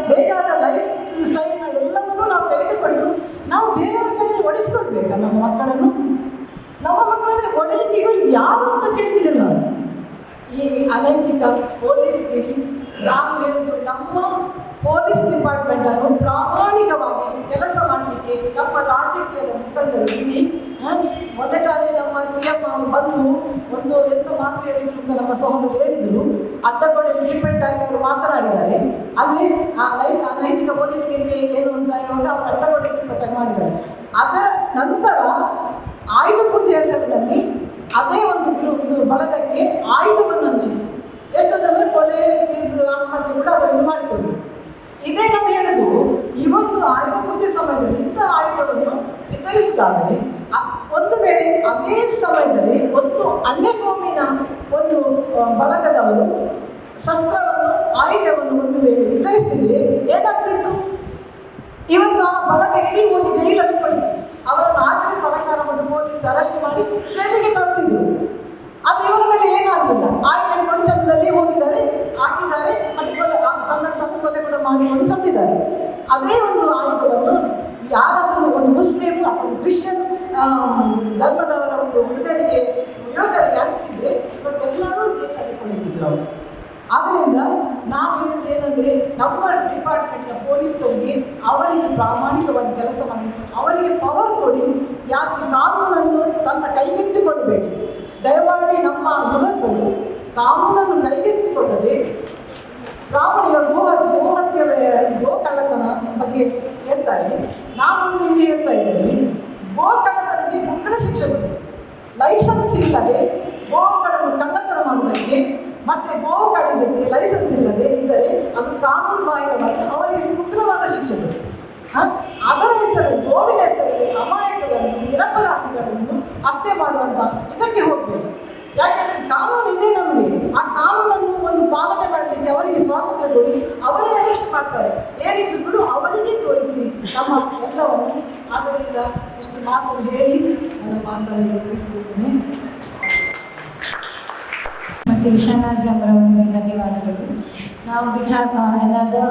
ಬೇಕಾದ ಲೈಫ್ ಸ್ಟೈಲ್ನ ಎಲ್ಲವನ್ನೂ ನಾವು ತೆಗೆದುಕೊಂಡು ನಾವು ಬೇರೆಯವರ ಕೈಯಲ್ಲಿ ಒಡಿಸ್ಕೊಳ್ಬೇಕಾ ನಮ್ಮ ಮಕ್ಕಳನ್ನು? ನಮ್ಮ ಮಕ್ಕಳನ್ನೇ ಒಡಲಿಕ್ಕೆ ಇವರು ಯಾರು ಅಂತ ಕೇಳ್ತಿದ್ದೆ ನಾನು. ಈ ಅನೈತಿಕ ಪೊಲೀಸ್ಗಿರಿ ನಾನು ಹೇಳಿದ್ರು, ನಮ್ಮ ಪೊಲೀಸ್ ಡಿಪಾರ್ಟ್ಮೆಂಟನ್ನು ಪ್ರಾಮಾಣಿಕವಾಗಿ ಕೆಲಸ ಮಾಡಲಿಕ್ಕೆ ನಮ್ಮ ರಾಜಕೀಯದ ಮುಖಂಡರು ಇಡೀ ಮೊನ್ನೆ ತಾನೇ ನಮ್ಮ CM ಅವರು ಬಂದು ಒಂದು ಎಂತ ಮಾತು ಹೇಳಿದ್ರು ಅಂತ ನಮ್ಮ ಸಹೋದರಿ ಹೇಳಿದರು. ಅಡ್ಡಗೋಡೆ ಡಿಪೆಂಡ್ ಆಗಿ ಅವರು ಮಾತನಾಡಿದ್ದಾರೆ. ಅಂದರೆ ಆ ಅನೈತಿಕ ಪೊಲೀಸ್ಗಿರಿಗೆ ಏನು ಅಂತ ಹೇಳುವಾಗ ಅವರು ಅಡ್ಡಗೋಡೆ ಡಿಪೆಂಡ್ ಆಗಿ ಮಾಡಿದ್ದಾರೆ. ಅದರ ನಂತರ ಆಯುಧ ಪೂಜೆ ಹೆಸರಿನಲ್ಲಿ ಅದೇ ಒಂದು ಇದು ಬಳಗಕ್ಕೆ ಆಯುಧವನ್ನು ಹಂಚಿತ್ತು. ಎಷ್ಟೋ ಜನ ಕೊಲೆ, ಆತ್ಮಹತ್ಯೆ ಕೂಡ ಅದನ್ನು ಮಾಡಿಕೊಂಡರು. ಇದೇ ನಾನು ಹೇಳುದು, ಈ ಒಂದು ಆಯುಧ ಪೂಜೆ ಸಮಯದಲ್ಲಿ ಇಂಥ ಆಯುಧವನ್ನು ವಿತರಿಸುವುದಾದರೆ ಒಂದು ವೇಳೆ ಅದೇ ಸಮಯದಲ್ಲಿ ಒಂದು ಅನ್ಯಕೋಮಿನ ಒಂದು ಬಳಗದವರು ಶಸ್ತ್ರವನ್ನು, ಆಯುಧವನ್ನು ಒಂದು ವೇಳೆ ವಿತರಿಸ್ತಿದ್ರೆ ಏನಾಗ್ತಿತ್ತು? ಇವತ್ತು ಆ ಬಳಗ ಇಡೀ ಹೋಗಿ ಜೈಲಲ್ಲಿ ಕೊಳಿತು. ಅವರನ್ನು ಆಗಲೇ ಸರ್ಕಾರ ಮತ್ತು ಪೊಲೀಸ್ ಅರೆಸ್ಟ್ ಮಾಡಿ ಜೈಲಿಗೆ ತರುತ್ತಿದ್ರು. ಆದರೆ ಇವರ ಮೇಲೆ ಏನಾಗಲಿಲ್ಲ. ಆಯುಧ ಹಿಡ್ಕೊಂಡು ಚಂದದಲ್ಲಿ ಹೋಗಿದ್ದಾರೆ, ಹಾಕಿದ್ದಾರೆ, ಮತ್ತು ತಂದು ಕೊಲೆ ಕೂಡ ಮಾಡಿಕೊಂಡು ಸತ್ತಿದ್ದಾರೆ. ಅದೇ ಒಂದು ಆಯುಧವನ್ನು ಯಾರಾದರೂ ಒಂದು ಮುಸ್ಲಿಂ ಅಥವಾ ಒಂದು ಕ್ರಿಶ್ಚಿಯನ್ ಧರ್ಮದವರ ಒಂದು ಹುಡುಗರಿಗೆ, ಯುವಕರಿಗೆ ಅನಿಸ್ತಿದ್ರೆ ಇವತ್ತೆಲ್ಲರೂ ಜೈಲಲ್ಲಿ ಕುಳಿತಿದ್ರು ಅವರು. ಆದ್ದರಿಂದ ನಾವು ಹೇಳೋದು ಏನಂದರೆ, ನಮ್ಮ ಡಿಪಾರ್ಟ್ಮೆಂಟ್ನ ಪೊಲೀಸರಿಗೆ ಅವರಿಗೆ ಪ್ರಾಮಾಣಿಕವಾಗಿ ಕೆಲಸ ಮಾಡಿ ಅವರಿಗೆ ಪವರ್ ಕೊಡಿ. ಯಾಕೆ ಕಾನೂನನ್ನು ತನ್ನ ಕೈಗೆತ್ತಿಕೊಳ್ಳಬೇಡಿ. ದಯಮಾಡಿ ನಮ್ಮ ಯುವಕರು ಕಾನೂನನ್ನು ಕೈಗೆತ್ತಿಕೊಳ್ಳದೆ ಪ್ರಾಮಾಣಿಕ ಗೋಹತ್ಯೆ, ಗೋಕಳ್ಳತನ ಬಗ್ಗೆ ಹೇಳ್ತಾರೆ. ನಾನೊಂದು ಇಲ್ಲಿ ಹೇಳ್ತಾ ಇದ್ದೇನೆ, ಗೋಕಳ್ಳತನಕ್ಕೆ ಉಗ್ರ ಶಿಕ್ಷೆ ಕೊಡಿ. ಲೈಸೆನ್ಸ್ ಇಲ್ಲದೆ ಗೋಗಳನ್ನು ಕಳ್ಳತನ ಮಾಡುವುದಕ್ಕೆ ಮತ್ತು ಗೋ ಕಡಿಯೋದಕ್ಕೆ ಲೈಸೆನ್ಸ್ ಅಂತ ಇಷ್ಟು ಮಾತನ್ನು ಹೇಳಿ ನನ್ನ ಮಾತನ್ನು ಮುಗಿಸ್ತಿದ್ದೀನಿ. ಮತ್ತು ಇಶಾನಾಜ್ ಅವರವರಿಗೆ ಧನ್ಯವಾದಗಳು. Now we have another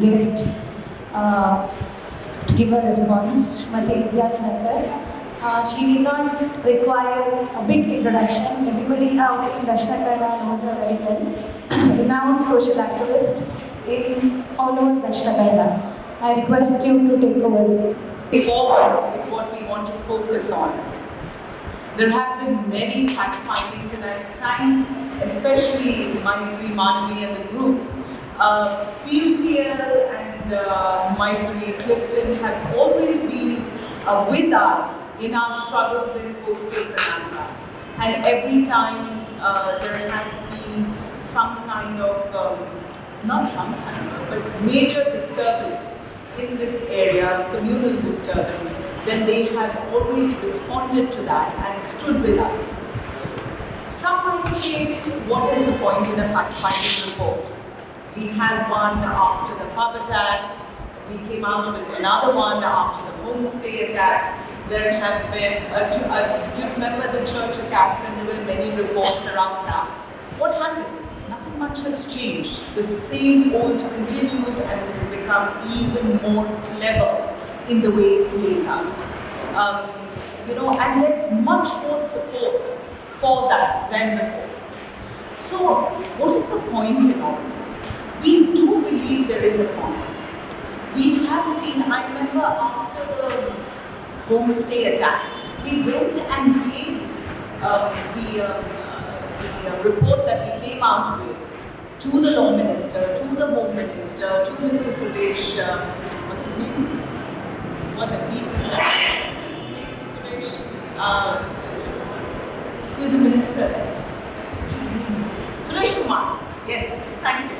guest to give a response, Shrimati Vidya Thankar. She did not require a big introduction. Everybody out in Dakshina Kannada knows her very well. Renowned social activist in all over Dakshina Kannada. I request you to take over. Forward is what we want to focus on. There have been many fact findings, and I thank especially Maitri, Manavi and the group. PUCL and Maitri, Clifton have always been with us in our struggles in coastal Karnataka. And every time there has been some kind of, not some kind of, but major disturbance in this area, communal disturbance, then they have always responded to that and stood with us. Some might say, what is the point in a fact-finding report? We had one after the pub attack, we came out with another one after the homestay attack. There have been, do you remember the church attacks, and there were many reports around that. What happened? Nothing much has changed. The same old continues, and it has become even more clever in the way it plays out. And there's much more support for that than before. So, what is the point in all this? We do believe there is a point. We have seen, I remember after the homestay attack, we went and gave the report that we came out with to the law minister, to the home minister, to Mr. Suresh, what's his name? What a piece of Suresh, who is a minister there? What's his name? Suresh Kumar, yes, thank you.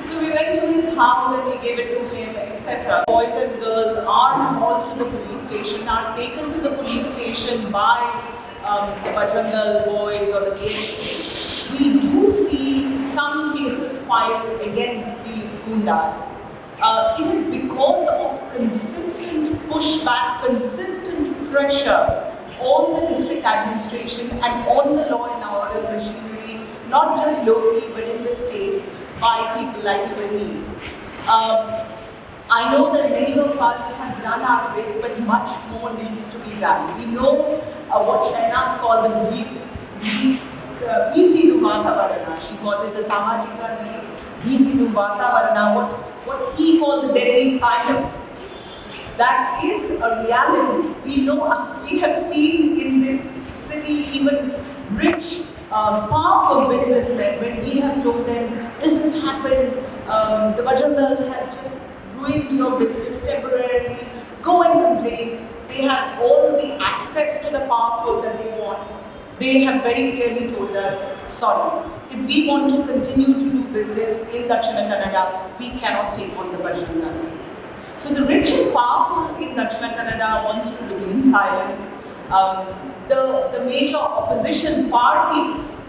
So we went to his house and we gave it to him, etc. Boys and girls are hauled to the police station, are taken to the police station by the Bajrang Dal boys or the KHP. We do see some cases filed against these gundas. It is because of consistent pushback, consistent pressure on the district administration and on the law and order machinery, not just locally but in the state, by people like you and me. I know that many of us have done our bit, but much more needs to be done. We know what Shahnaz called the Bhiti Du Vatavarana. She called it the Samajika Bhiti Du Vatavarana, what he called the deadly silence. That is a reality. We know, we have seen in this city even rich, powerful businessmen, when we have told them, this has happened, the Bajrang Dal has just ruined your business temporarily, go and complain. They have all the access to the powerful that they want. They have very clearly told us, sorry, if we want to continue to do business in Dakshina Kannada, we cannot take on the Bajrang Dal. So the rich and powerful in Dakshina Kannada wants to remain silent. The major opposition parties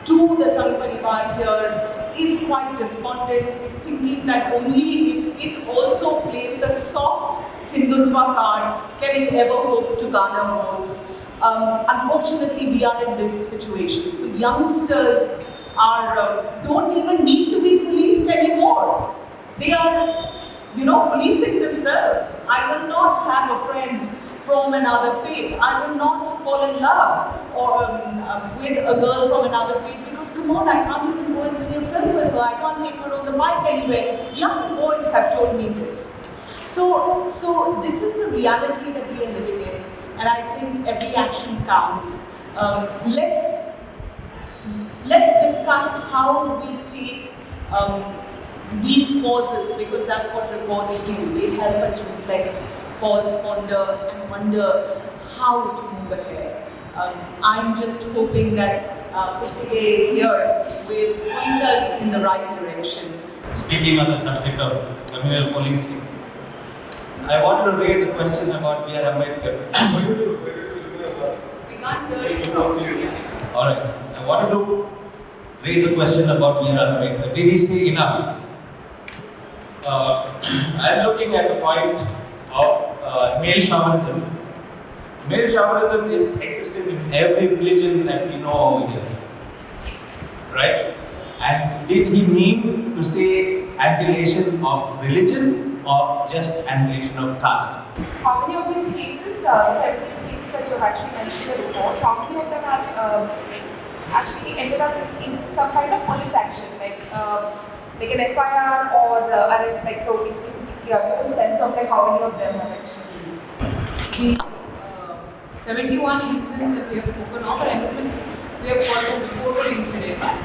to the Sangh Parivar here is quite despondent, is thinking that only if it also plays the soft Hindutva card can it ever hope to garner votes. Unfortunately, we are in this situation. So youngsters don't even need to be policed anymore. They are, policing themselves. I will not have a friend from another faith. I will not fall in love with a girl from another faith because, come on, I can't even go and see a film with her. I can't take her on the bike anywhere. Young boys have told me this. So this is the reality that we are living in, and I think every action counts. Let's discuss how we take these pauses, because that's what reports do. They help us reflect, pause, ponder, and wonder how to move ahead. I'm just hoping that today here will point us in the right direction. Speaking on the subject of communal policing, I wanted to raise a question about B.R. Ambedkar. We can't hear you properly. All right, I wanted to raise a question about B.R. Ambedkar. Did he say enough? I'm looking at the point of male chauvinism. Male chauvinism is existing in every religion that we know over here, right? And did he mean to say annihilation of religion or just annihilation of caste? How many of these cases, the 17 cases that you have actually mentioned in the report, how many of them have actually ended up in some kind of police action, like an FIR or arrest? Like, so if you give us a sense of like how many of them have actually. The 71 incidents that we have spoken of are everything we have called them reported incidents.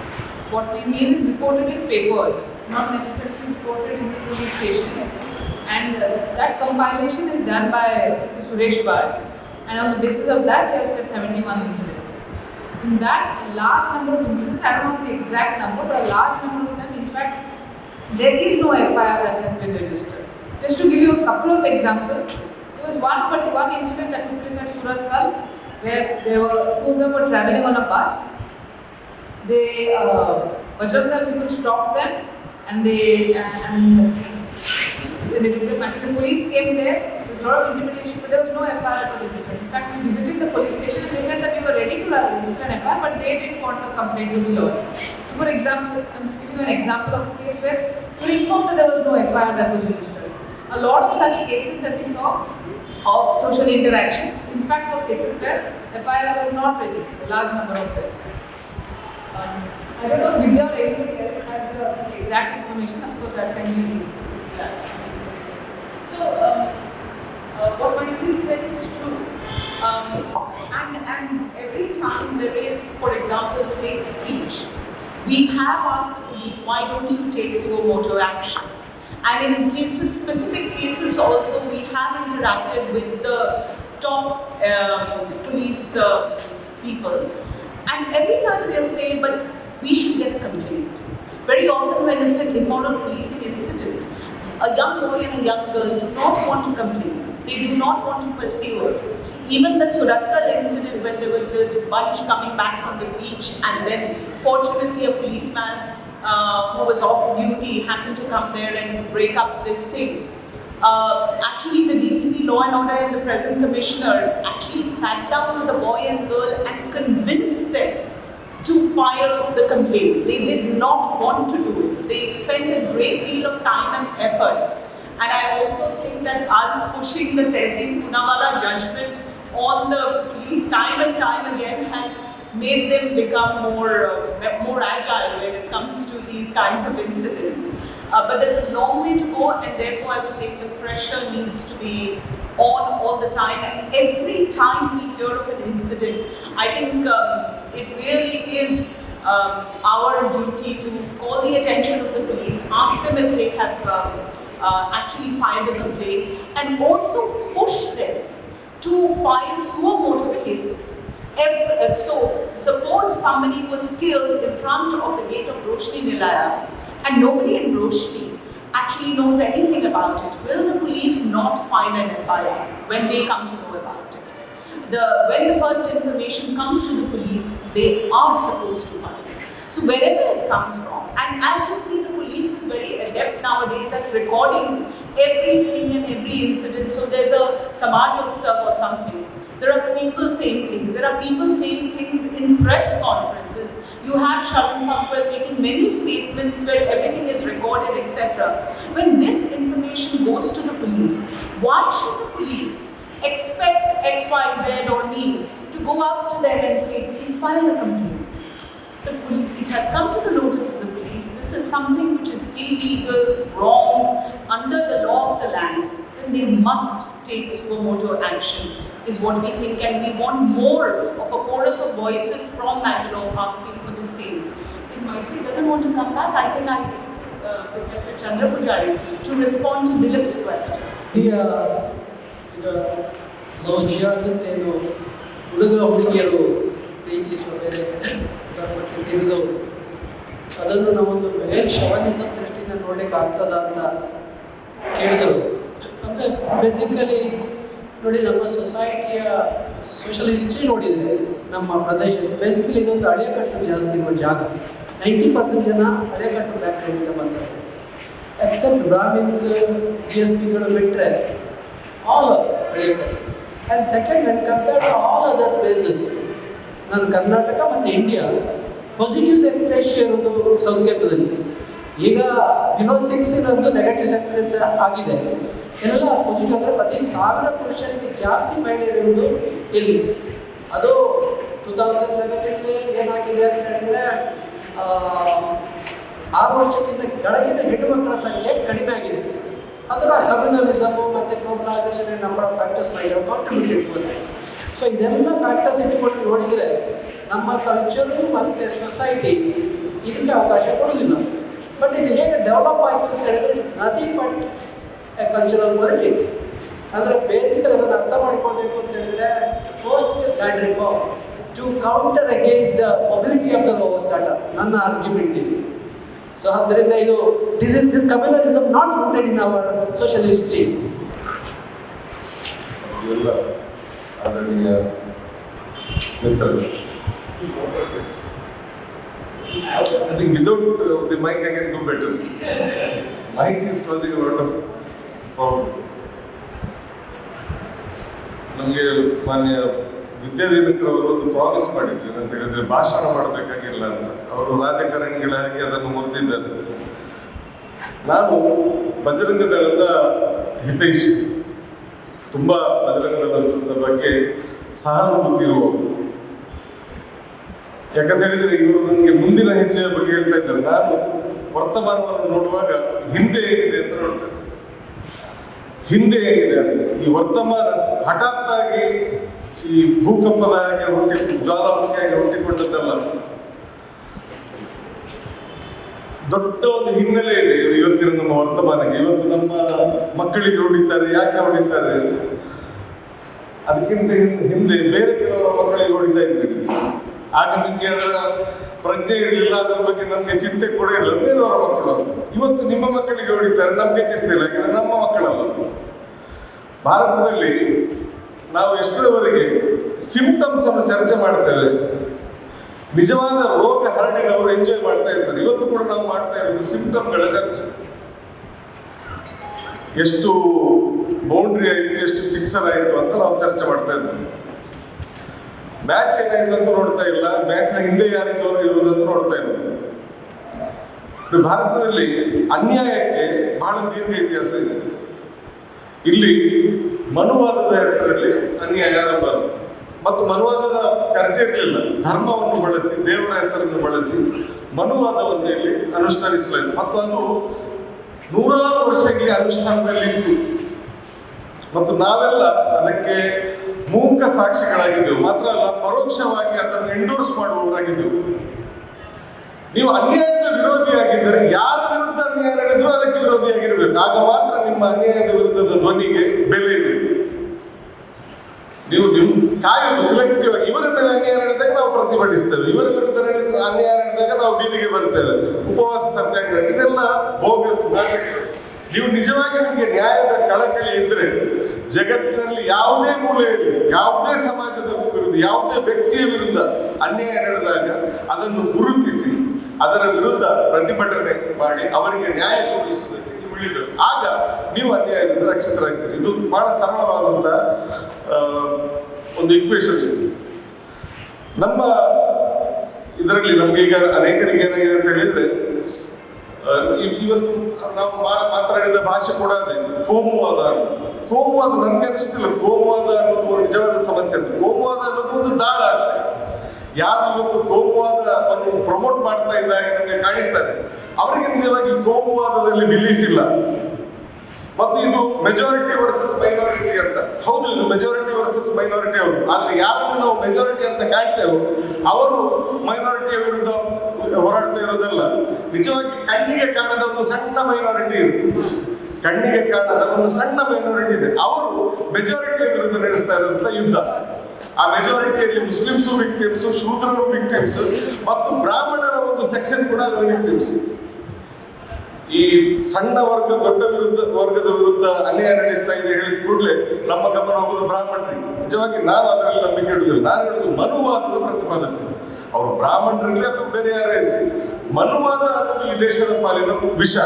What we mean is reported in papers, not necessarily reported in the police stations. And that compilation is done by Mr. Suresh Bhatt. And on the basis of that, we have said 71 incidents. In that, a large number of incidents, I don't know the exact number, but a large number of them, in fact, there is no FIR that has been registered. Just to give you a couple of examples, there was one incident that took place at Surathkal, where two of them were traveling on a bus. Bajrang Dal people stopped them, and when they took them back, the police came there. There was a lot of intimidation, but there was no FIR that was registered. In fact, we visited the police station and they said that we were ready to register an FIR, but they didn't want a complaint to be lodged. So, for example, I'm just giving you an example of a case where we were informed that there was no FIR that was registered. A lot of such cases that we saw of social interactions, in fact, were cases where FIR was not registered, a large number of them. I don't know if Vidya or anybody else has the exact information, of course, that can be. So, what Maitri said is true. And every time there is, for example, hate speech, we have asked the police, why don't you take suo moto action? And in specific cases also, we have interacted with the top police people. And every time they'll say, but we should get a complaint. Very often when it's an immoral policing incident, a young boy and a young girl do not want to complain. They do not want to pursue it. Even the Surathkal incident, when there was this bunch coming back from the beach, and then fortunately a policeman who was off duty happened to come there and break up this thing. Actually, the DCP Law and Order and the present commissioner actually sat down with the boy and girl and convinced them to file the complaint. They did not want to do it. They spent a great deal of time and effort. And I also think that us pushing the Tehseen Poonawalla judgment on the police time and time again has made them become more agile when it comes to these kinds of incidents. But there's a long way to go, and therefore I was saying the pressure needs to be on all the time. And every time we hear of an incident, I think it really is our duty to call the attention of the police, ask them if they have actually filed a complaint, and also push them to file suo moto cases. So, suppose somebody was killed in front of the gate of Roshni Nilaya, and nobody in Roshni actually knows anything about it. Will the police not file an FIR when they come to know about it? When the first information comes to the police, they are supposed to file it. So wherever it comes from, and as you see, the police is very adept nowadays at recording everything and every incident. So there's a Samaj Utsav or something. There are people saying things. There are people saying things in press conferences. You have Sharan Pampal making many statements where everything is recorded, etc. When this information goes to the police, why should the police expect X, Y, Z or me to go out to them and say, please file the complaint? It has come to the notice of the police. This is something which is illegal, wrong, under the law of the land. Then they must take suo moto action, is what we think, and we want more of a chorus of voices from Bangalore asking for the same. If Maitri doesn't want to come back, I think Professor Chandra Pujari to respond to Dilip's question. ಈಗ love ಜಿಹಾದಂತೇನು ಹುಡುಗ ಹುಡುಗಿಯರು ಪ್ರೀತಿಸುವ ಬೇರೆ ಧರ್ಮಕ್ಕೆ ಸೇರಿದವರು, ಅದನ್ನು ನಾವೊಂದು ಮೇಲ್ ಶವನಿಸಮ್ ದೃಷ್ಟಿಯಿಂದ ನೋಡ್ಲಿಕ್ಕೆ ಆಗ್ತದ ಅಂತ ಕೇಳಿದರು. ಅಂದರೆ ಬೇಸಿಕಲಿ ನೋಡಿ, ನಮ್ಮ ಸೊಸೈಟಿಯ ಸೋಷಲ್ ಹಿಸ್ಟ್ರಿ ನೋಡಿದರೆ ನಮ್ಮ ಪ್ರದೇಶದಲ್ಲಿ ಬೇಸಿಕಲಿ ಇದೊಂದು ಹಳೆಕಟ್ಟು ಜಾಸ್ತಿ ಇರುವ ಜಾಗ. 90% ಜನ ಹಳೆಕಟ್ಟು ಬ್ಯಾಕ್ಗ್ರೌಂಡಿಂದ ಬಂದರು. ಎಕ್ಸೆಪ್ಟ್ ಬ್ರಾಹ್ಮಿನ್ಸ್, GSPಗಳು ಬಿಟ್ಟರೆ all as second and compare to all other places. ನಾನು ಕರ್ನಾಟಕ ಮತ್ತು ಇಂಡಿಯಾ ಪಾಸಿಟಿವ್ ಸೆಕ್ಸ್ ರೇಷಿಯೋ ಇರೋದು ಸೌತ್ ಕೇರಳದಲ್ಲಿ. ಈಗ ಬಿಲೋ 6 ಇರೋದು ನೆಗೆಟಿವ್ ಸೆಕ್ಸ್ ರೇಷಿಯೋ ಆಗಿದೆ. ಎಲ್ಲ ಪಾಸಿಟಿವ್ ಅಂದರೆ ಪ್ರತಿ 1000 ಪುರುಷರಿಗೆ ಜಾಸ್ತಿ ಮಹಿಳೆಯರಿರುವುದು ಇಲ್ಲಿ. ಅದು 2011 ಏನಾಗಿದೆ ಅಂತ ಹೇಳಿದರೆ 6 ವರ್ಷಕ್ಕಿಂತ ಕೆಳಗಿನ ಹೆಣ್ಣು ಮಕ್ಕಳ ಸಂಖ್ಯೆ ಕಡಿಮೆ ಆಗಿದೆ. ಅದರ ಕಮ್ಯುನಲಿಸಮು ಮತ್ತು globalisation number of factors my have contributed for that. So ಇದೆಲ್ಲ ಫ್ಯಾಕ್ಟರ್ಸ್ ಇಟ್ಕೊಂಡು ನೋಡಿದರೆ ನಮ್ಮ ಕಲ್ಚರು ಮತ್ತು ಸೊಸೈಟಿ ಇದಕ್ಕೆ ಅವಕಾಶ ಕೊಡೋದಿಲ್ಲ. ಬಟ್ ಇದು ಹೇಗೆ ಡೆವಲಪ್ ಆಯಿತು ಅಂತ ಹೇಳಿದರೆ it's nothing but a cultural politics. ಅಂದರೆ ಬೇಸಿಕಲಿ ಅದನ್ನು ಅರ್ಥ ಮಾಡಿಕೊಳ್ಬೇಕು ಅಂತ ಹೇಳಿದರೆ post land reform to counter against the mobility of the lower strata ನನ್ನ ಆರ್ಗ್ಯುಮೆಂಟ್ ಇದೆ. ಸೊ ಆದ್ದರಿಂದ ಇದು this communalism not rooted in our social history. ಎಲ್ಲ ಆದರಣೀಯ ಮಿತ್ರರು, I think without the mic I can do better. Mic is causing a lot of problem. ನಮಗೆ ಮಾನ್ಯ ವಿದ್ಯಾಧೀನಕರು ಅವರು ಒಂದು ಪ್ರಾಮಿಸ್ ಮಾಡಿದ್ರು ಅಂತ ಹೇಳಿದ್ರೆ ಭಾಷಣ ಮಾಡಬೇಕಾಗಿಲ್ಲ ಅಂತ. ಅವರು ರಾಜಕಾರಣಿಗಳಾಗಿ ಅದನ್ನು ಮುರಿದಿದ್ದಾರೆ. ನಾನು ಬಜರಂಗ ದಳದ ಹಿತೈಷಿ, ತುಂಬ ಬಜರಂಗ ದಳದ ಬಗ್ಗೆ ಸಹಾನುಭೂತಿ ಇರುವವರು. ಯಾಕಂತ ಹೇಳಿದ್ರೆ ಇವರು ನನಗೆ ಮುಂದಿನ ಹೆಜ್ಜೆಯ ಬಗ್ಗೆ ಹೇಳ್ತಾ ಇದ್ದಾರೆ. ನಾನು ವರ್ತಮಾನವನ್ನು ನೋಡುವಾಗ ಹಿಂದೆ ಏನಿದೆ ಅಂತ ನೋಡ್ತೇನೆ. ಹಿಂದೆ ಏನಿದೆ ಅಂತ ಈ ವರ್ತಮಾನ ಹಠಾತ್ತಾಗಿ ಈ ಭೂಕಂಪದ ಹಾಗೆ ಜ್ವಾಲಾಮುಖಿಯಾಗಿ ಹುಟ್ಟಿಕೊಂಡದ್ದಲ್ಲ. ದೊಡ್ಡ ಒಂದು ಹಿನ್ನೆಲೆ ಇದೆ ಇವತ್ತಿನ ನಮ್ಮ ವರ್ತಮಾನಕ್ಕೆ. ಇವತ್ತು ನಮ್ಮ ಮಕ್ಕಳಿಗೆ ಹೊಡಿತಾರೆ. ಯಾಕೆ ಹೊಡಿತಾರೆ? ಅದಕ್ಕಿಂತ ಹಿಂದೆ ಬೇರೆ ಕೆಲವರ ಮಕ್ಕಳಿಗೆ ಹೊಡಿತಾ ಇದ್ರು. ಆಗ ನಿಮ್ಗೆ ಅದರ ಪ್ರಜ್ಞೆ ಇರಲಿಲ್ಲ, ಅದ್ರ ಬಗ್ಗೆ ನಮ್ಗೆ ಚಿಂತೆ ಕೂಡ ಇಲ್ಲ. ಬೇರೆಯವರ ಮಕ್ಕಳು ಇವತ್ತು ನಿಮ್ಮ ಮಕ್ಕಳಿಗೆ ಹೊಡಿತಾರೆ, ನಮ್ಗೆ ಚಿಂತೆ ಇಲ್ಲ, ಯಾಕಂದ್ರೆ ನಮ್ಮ ಮಕ್ಕಳಲ್ಲ. ಭಾರತದಲ್ಲಿ ನಾವು ಎಷ್ಟರವರೆಗೆ ಸಿಂಪ್ಟಮ್ಸ್ ಅನ್ನು ಚರ್ಚೆ ಮಾಡ್ತೇವೆ, ನಿಜವಾದ ರೋಗ ಹರಡಿದವರು ಎಂಜಾಯ್ ಮಾಡ್ತಾ ಇರ್ತಾರೆ. ಇವತ್ತು ಕೂಡ ನಾವು ಮಾಡ್ತಾ ಇರೋದು ಸಿಂಪ್ಟಮ್ಗಳ ಚರ್ಚೆ. ಎಷ್ಟು ಬೌಂಡ್ರಿ ಆಯಿತು, ಎಷ್ಟು ಸಿಕ್ಸರ್ ಆಯಿತು ಅಂತ ನಾವು ಚರ್ಚೆ ಮಾಡ್ತಾ ಇದ್ದೇವೆ. ಮ್ಯಾಚ್ ಏನಾಯ್ತು ಅಂತ ನೋಡ್ತಾ ಇಲ್ಲ, ಮ್ಯಾಚ್ ನ ಹಿಂದೆ ಯಾರಿದ್ದವರು ಇರುವುದಂತ ನೋಡ್ತಾ ಇರೋದು. ಭಾರತದಲ್ಲಿ ಅನ್ಯಾಯಕ್ಕೆ ಬಹಳ ದೀರ್ಘ ಇತಿಹಾಸ ಇದೆ. ಇಲ್ಲಿ ಮನುವಾದದ ಹೆಸರಲ್ಲಿ ಅನ್ಯಾಯ ಆರಂಭ ಆಯಿತು. ಮತ್ತು ಮನುವಾದದ ಚರ್ಚೆ ಇರಲಿಲ್ಲ. ಧರ್ಮವನ್ನು ಬಳಸಿ, ದೇವರ ಹೆಸರನ್ನು ಬಳಸಿ ಮನುವಾದವನ್ನು ಇಲ್ಲಿ ಅನುಷ್ಠಾನಿಸಲಾಯಿತು. ಮತ್ತು ಅದು 100 ವರ್ಷಗಳಿಗೆ ಅನುಷ್ಠಾನದಲ್ಲಿತ್ತು. ಮತ್ತು ನಾವೆಲ್ಲ ಅದಕ್ಕೆ ಮೂಕ ಸಾಕ್ಷಿಗಳಾಗಿದ್ದೆವು. ಮಾತ್ರ ಅಲ್ಲ, ಪರೋಕ್ಷವಾಗಿ ಅದನ್ನು ಎಂಡೋರ್ಸ್ ಮಾಡುವವರಾಗಿದ್ದೆವು. ನೀವು ಅನ್ಯಾಯದ ವಿರೋಧಿಯಾಗಿದ್ದರೆ ಯಾರ ವಿರುದ್ಧ ಅನ್ಯಾಯ ನಡೆದರೂ ಅದಕ್ಕೆ ವಿರೋಧಿಯಾಗಿರ್ಬೇಕು. ಆಗ ಮಾತ್ರ ನಿಮ್ಮ ಅನ್ಯಾಯದ ವಿರುದ್ಧದ ಧ್ವನಿಗೆ ಬೆಲೆ ಇರುತ್ತೆ. ನೀವು ಕಾಯುವುದು ಸೆಲೆಕ್ಟಿವ್ ಆಗಿ. ಇವರ ಮೇಲೆ ಅನ್ಯಾಯ ನಡೆದಾಗ ನಾವು ಪ್ರತಿಭಟಿಸ್ತೇವೆ, ಇವರ ವಿರುದ್ಧ ನಡೆಸಿದ ಅನ್ಯಾಯ ನಡೆದಾಗ ನಾವು ಬೀದಿಗೆ ಬರ್ತೇವೆ, ಉಪವಾಸ ಸತ್ಯಾಗ್ರಹ, ಇದೆಲ್ಲ ಬೋಗಸ್ ನಾಟಕಗಳು. ನೀವು ನಿಜವಾಗಿ ನಿಮಗೆ ನ್ಯಾಯದ ಕಳಕಳಿ ಇದ್ರೆ ಜಗತ್ತಿನಲ್ಲಿ ಯಾವುದೇ ಮೂಲೆಯಲ್ಲಿ, ಯಾವುದೇ ಸಮಾಜದ ವಿರುದ್ಧ, ಯಾವುದೇ ವ್ಯಕ್ತಿಯ ವಿರುದ್ಧ ಅನ್ಯಾಯ ನಡೆದಾಗ ಅದನ್ನು ಗುರುತಿಸಿ ಅದರ ವಿರುದ್ಧ ಪ್ರತಿಭಟನೆ ಮಾಡಿ ಅವರಿಗೆ ನ್ಯಾಯ ಕೊಡಿಸುವುದಕ್ಕೆ ನೀವು ಉಳಿಬೇಕು. ಆಗ ನೀವು ಅನ್ಯಾಯದಿಂದ ರಕ್ಷಿತರಾಗ್ತೀರಿ. ಇದು ಬಹಳ ಸರಳವಾದಂಥ ಒಂದು ಇಕ್ವೇಶನ್ ಇದೆ. ನಮ್ಮ ಇದರಲ್ಲಿ ನಮ್ಗೆ ಈಗ ಅನೇಕರಿಗೆ ಏನಾಗಿದೆ ಅಂತ ಹೇಳಿದ್ರೆ, ಇವತ್ತು ನಾವು ಮಾತನಾಡಿದ ಭಾಷೆ ಕೂಡ ಅದೇ ಕೋಮುವಾದ ಅಂತ. ಕೋಮುವಾದ ನನ್ಗೆ ಅನಿಸ್ತಿಲ್ಲ ಕೋಮುವಾದ ಅನ್ನೋದು ಒಂದು ನಿಜವಾದ ಸಮಸ್ಯೆ ಅಂತ. ಕೋಮುವಾದ ಅನ್ನೋದು ಒಂದು ದಾಳ ಅಷ್ಟೇ. ಯಾರು ಇವತ್ತು ಕೋಮುವಾದವನ್ನು ಪ್ರಮೋಟ್ ಮಾಡ್ತಾ ಇದ್ದಾಗ ನಮಗೆ ಕಾಣಿಸ್ತಾರೆ, ಅವರಿಗೆ ನಿಜವಾಗಿ ಕೋಮುವಾದದಲ್ಲಿ ಬಿಲೀಫ್ ಇಲ್ಲ. ಮತ್ತು ಇದು ಮೆಜಾರಿಟಿ ವರ್ಸಸ್ ಮೈನಾರಿಟಿ ಅಂತ. ಹೌದು, ಇದು ಮೆಜಾರಿಟಿ ವರ್ಸಸ್ ಮೈನಾರಿಟಿ ಹೌದು. ಆದ್ರೆ ಯಾರನ್ನು ನಾವು ಮೆಜಾರಿಟಿ ಅಂತ ಕಾಣ್ತೇವೋ ಅವರು ಮೈನಾರಿಟಿಯ ವಿರುದ್ಧ ಹೋರಾಡ್ತಾ ಇರೋದಲ್ಲ. ನಿಜವಾಗಿ ಕಣ್ಣಿಗೆ ಕಾಣದ ಒಂದು ಸಣ್ಣ ಮೈನಾರಿಟಿ ಇದೆ. ಕಣ್ಣಿಗೆ ಕಾಣದ ಒಂದು ಸಣ್ಣ ಮೈನಾರಿಟಿ ಇದೆ. ಅವರು ಮೆಜಾರಿಟಿಯ ವಿರುದ್ಧ ನಡೆಸ್ತಾ ಇರುವಂತ ಯುದ್ಧ. ಆ ಮೆಜಾರಿಟಿಯಲ್ಲಿ ಮುಸ್ಲಿಮ್ಸು ವಿಕ್ಟಿಮ್ಸ್, ಶೂದ್ರರು ವಿಕ್ಟಿಮ್ಸ್, ಮತ್ತು ಬ್ರಾಹ್ಮಣರ ಒಂದು ಸೆಕ್ಷನ್ ಕೂಡ ಅದರ ವಿಕ್ಟಿಮ್ಸ್. ಈ ಸಣ್ಣ ವರ್ಗ ದೊಡ್ಡ ವರ್ಗದ ವಿರುದ್ಧ ಅನ್ಯಾಯ ನಡೆಸ್ತಾ ಇದೆ ಹೇಳಿದ ಕೂಡಲೇ ನಮ್ಮ ಗಮನ ಹೋಗುದು ಬ್ರಾಹ್ಮಣರಿಗೆ. ನಿಜವಾಗಿ ನಾನು ಅದರಲ್ಲಿ ನಂಬಿಕೆ ಇಡುವುದಿಲ್ಲ. ನಾನು ಹೇಳುದು ಮನುವಾದದ ಪ್ರತಿಪಾದನೆ. ಅವರು ಬ್ರಾಹ್ಮಣರಿರಲಿ ಅಥವಾ ಬೇರೆ ಯಾರೇ ಇರಲಿ, ಮನುವಾದ ಅನ್ನೋದು ಈ ದೇಶದ ಪಾಲಿನ ವಿಷ.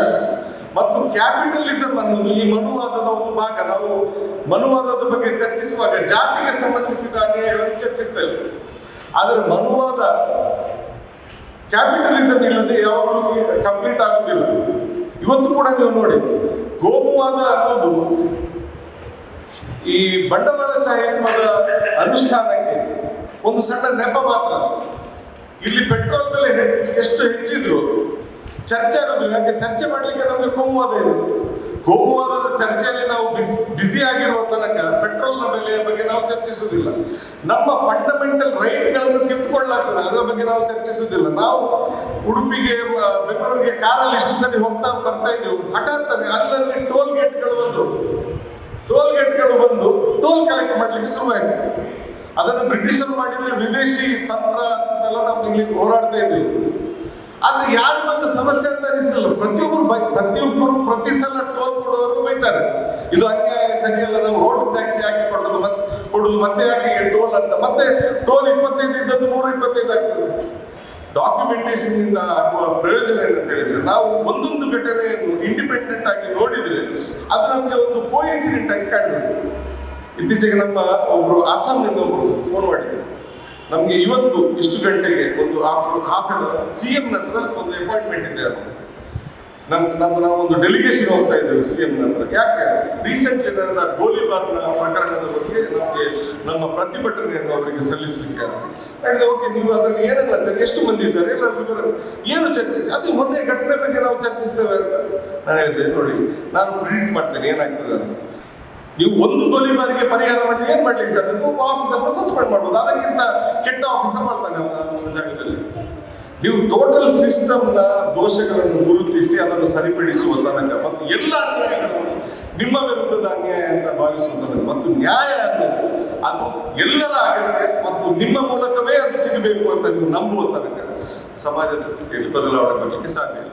ಮತ್ತು ಕ್ಯಾಪಿಟಲಿಸಂ ಅನ್ನೋದು ಈ ಮನುವಾದದ ಒಂದು ಭಾಗ. ನಾವು ಮನುವಾದದ ಬಗ್ಗೆ ಚರ್ಚಿಸುವಾಗ ಜಾತಿಗೆ ಸಂಬಂಧಿಸಿದ ಅನ್ಯಾಯಗಳನ್ನು ಚರ್ಚಿಸ್ತೇವೆ. ಆದರೆ ಮನುವಾದ ಕ್ಯಾಪಿಟಲಿಸಂ ಇಲ್ಲದೆ ಯಾವಾಗಲೂ ಕಂಪ್ಲೀಟ್ ಆಗುವುದಿಲ್ಲ. ಇವತ್ತು ಕೂಡ ನೀವು ನೋಡಿ, ಕೋಮುವಾದ ಅನ್ನೋದು ಈ ಬಂಡವಾಳಶಾಹಿತ್ವದ ಅನುಷ್ಠಾನಕ್ಕೆ ಒಂದು ಸಣ್ಣ ನೆಪ ಮಾತ್ರ. ಇಲ್ಲಿ ಪೆಟ್ರೋಲ್ ಬೆಲೆ ಎಷ್ಟು ಹೆಚ್ಚಿದ್ರು ಚರ್ಚೆ ಆಗೋದಿಲ್ಲ. ಯಾಕೆ ಚರ್ಚೆ ಮಾಡಲಿಕ್ಕೆ ನಮಗೆ ಕೋಮುವಾದ ಇದೆ. ಕೋಮುವಾದದ ಚರ್ಚೆಯಲ್ಲಿ ನಾವು ಬ್ಯುಸಿ ಆಗಿರುವ ತನಕ ಪೆಟ್ರೋಲ್ನ ಬೆಲೆಯ ಬಗ್ಗೆ ನಾವು ಚರ್ಚಿಸುವುದಿಲ್ಲ. ನಮ್ಮ ಫಂಡಮೆಂಟಲ್ ರೈಟ್ಗಳನ್ನು ಕಿತ್ತುಕೊಳ್ಳಲಾಗ್ತದೆ, ಅದರ ಬಗ್ಗೆ ನಾವು ಚರ್ಚಿಸುವುದಿಲ್ಲ. ನಾವು ಉಡುಪಿಗೆ ಬೆಂಗಳೂರಿಗೆ ಕಾರಲ್ಲಿ ಇಷ್ಟು ಸರಿ ಬರ್ತಾ ಇದ್ದೆವು, ಹಠಾತ್ ಅಲ್ಲಲ್ಲಿ ಟೋಲ್ ಗೇಟ್ಗಳು ಬಂದು ಟೋಲ್ ಕಲೆಕ್ಟ್ ಮಾಡಲಿಕ್ಕೆ ಶುರುವಾಯಿತು. ಅದನ್ನು ಬ್ರಿಟಿಷರು ಮಾಡಿದರೆ ವಿದೇಶಿ ತಂತ್ರ ಅಂತೆಲ್ಲ ನಾವು ಇಲ್ಲಿ ಹೋರಾಡ್ತಾ ಇದ್ದೀವಿ. ಆದ್ರೆ ಯಾರು ಬಂದು ಸಮಸ್ಯೆ ಅಂತ ಅನಿಸಲಿಲ್ಲ. ಪ್ರತಿಯೊಬ್ಬರು ಪ್ರತಿ ಸಲ ಟೋಲ್ ಕೊಡುವವರು ಬೈತಾರೆ, ಇದು ಅನ್ಯಾಯ, ಸರಿಯಲ್ಲ, ನಾವು ರೋಡ್ ಟ್ಯಾಕ್ಸಿ ಹಾಕಿ ಕೊಡುದು ಮತ್ತೆ ಯಾಕೆ ಟೋಲ್ ಅಂತ. ಮತ್ತೆ ಟೋಲ್ 25 ಇದ್ದದ್ದು 125 ಆಗ್ತದೆ. ಡಾಕ್ಯುಮೆಂಟೇಶನ್ ಇಂದ ಆಗುವ ಪ್ರಯೋಜನ ಏನಂತ ಹೇಳಿದ್ರೆ, ನಾವು ಒಂದೊಂದು ಘಟನೆಯನ್ನು ಇಂಡಿಪೆಂಡೆಂಟ್ ಆಗಿ ನೋಡಿದ್ರೆ ಅದು ನಮಗೆ ಒಂದು ಕೋಇನ್ಸಿಡೆಂಟ್ ಆಗಿ ಕಾಣ್ತದೆ. ಇತ್ತೀಚೆಗೆ ನಮ್ಮ ಒಬ್ರು ಅಸ್ಸಾಂನಿಂದ ಒಬ್ರು ಫೋನ್ ಮಾಡಿದ್ರು, ನಮಗೆ ಇವತ್ತು ಇಷ್ಟು ಗಂಟೆಗೆ ಒಂದು after half an hour CM ಹತ್ರ ಒಂದು ಅಪಾಯಿಂಟ್ಮೆಂಟ್ ಇದೆ. ಅದು ನಾವು ಒಂದು ಡೆಲಿಗೇಷನ್ ಹೋಗ್ತಾ ಇದ್ದೇವೆ CM ಹತ್ರ. ಯಾಕೆ ರೀಸೆಂಟ್ಲಿ ನಡೆದ ಗೋಲಿಬಾರ್ನ ಪ್ರಕರಣದ ಬಗ್ಗೆ ನಮಗೆ ನಮ್ಮ ಪ್ರತಿಭಟನೆಯನ್ನು ಅವರಿಗೆ ಸಲ್ಲಿಸಲಿಕ್ಕೆ ಹೇಳಿದೆ. ಓಕೆ, ನೀವು ಅದರಲ್ಲಿ ಏನೆಲ್ಲ ಎಷ್ಟು ಮಂದಿ ಇದ್ದಾರೆ ಎಲ್ಲ ಏನು ಚರ್ಚಿಸಿದೆ, ಅದು ಮೊನ್ನೆ ಘಟನೆ ಬಗ್ಗೆ ನಾವು ಚರ್ಚಿಸ್ತೇವೆ ಅಂತ ನಾನು ಹೇಳಿದೆ. ನೋಡಿ, ನಾನು ಪ್ರಿಡಿಕ್ಟ್ ಮಾಡ್ತೇನೆ ಏನಾಗ್ತದೆ ಅಂತ. ನೀವು ಒಂದು ಗೋಲಿಬಾರಿಗೆ ಪರಿಹಾರ ಮಾಡಿ ಏನ್ ಮಾಡ್ಲಿಕ್ಕೆ ಸಾಧ್ಯ? ಒಬ್ಬ ಆಫೀಸರ್ ಸಸ್ಪೆಂಡ್ ಮಾಡ್ಬೋದು, ಅದಕ್ಕಿಂತ ಕೆಟ್ಟ ಆಫೀಸರ್ ಮಾಡ್ತಾನೆ ಅವನ ಜಾಗದಲ್ಲಿ. ನೀವು ಟೋಟಲ್ ಸಿಸ್ಟಮ್ನ ದೋಷಗಳನ್ನು ಗುರುತಿಸಿ ಅದನ್ನು ಸರಿಪಡಿಸುವ ತನಕ ಮತ್ತು ಎಲ್ಲ ಅನ್ಯಾಯಗಳನ್ನು ನಿಮ್ಮ ವಿರುದ್ಧದ ಅನ್ಯಾಯ ಅಂತ ಭಾವಿಸುವ ತನಕ ಮತ್ತು ನ್ಯಾಯ ಅನ್ನೋದು ಅದು ಎಲ್ಲರ ಅಗತ್ಯ ಮತ್ತು ನಿಮ್ಮ ಮೂಲಕವೇ ಅದು ಸಿಗಬೇಕು ಅಂತ ನೀವು ನಂಬುವ ತನಕ ಸಮಾಜದ ಸ್ಥಿತಿಯಲ್ಲಿ ಬದಲಾವಣೆ ಬರಲಿಕ್ಕೆ ಸಾಧ್ಯ ಇಲ್ಲ.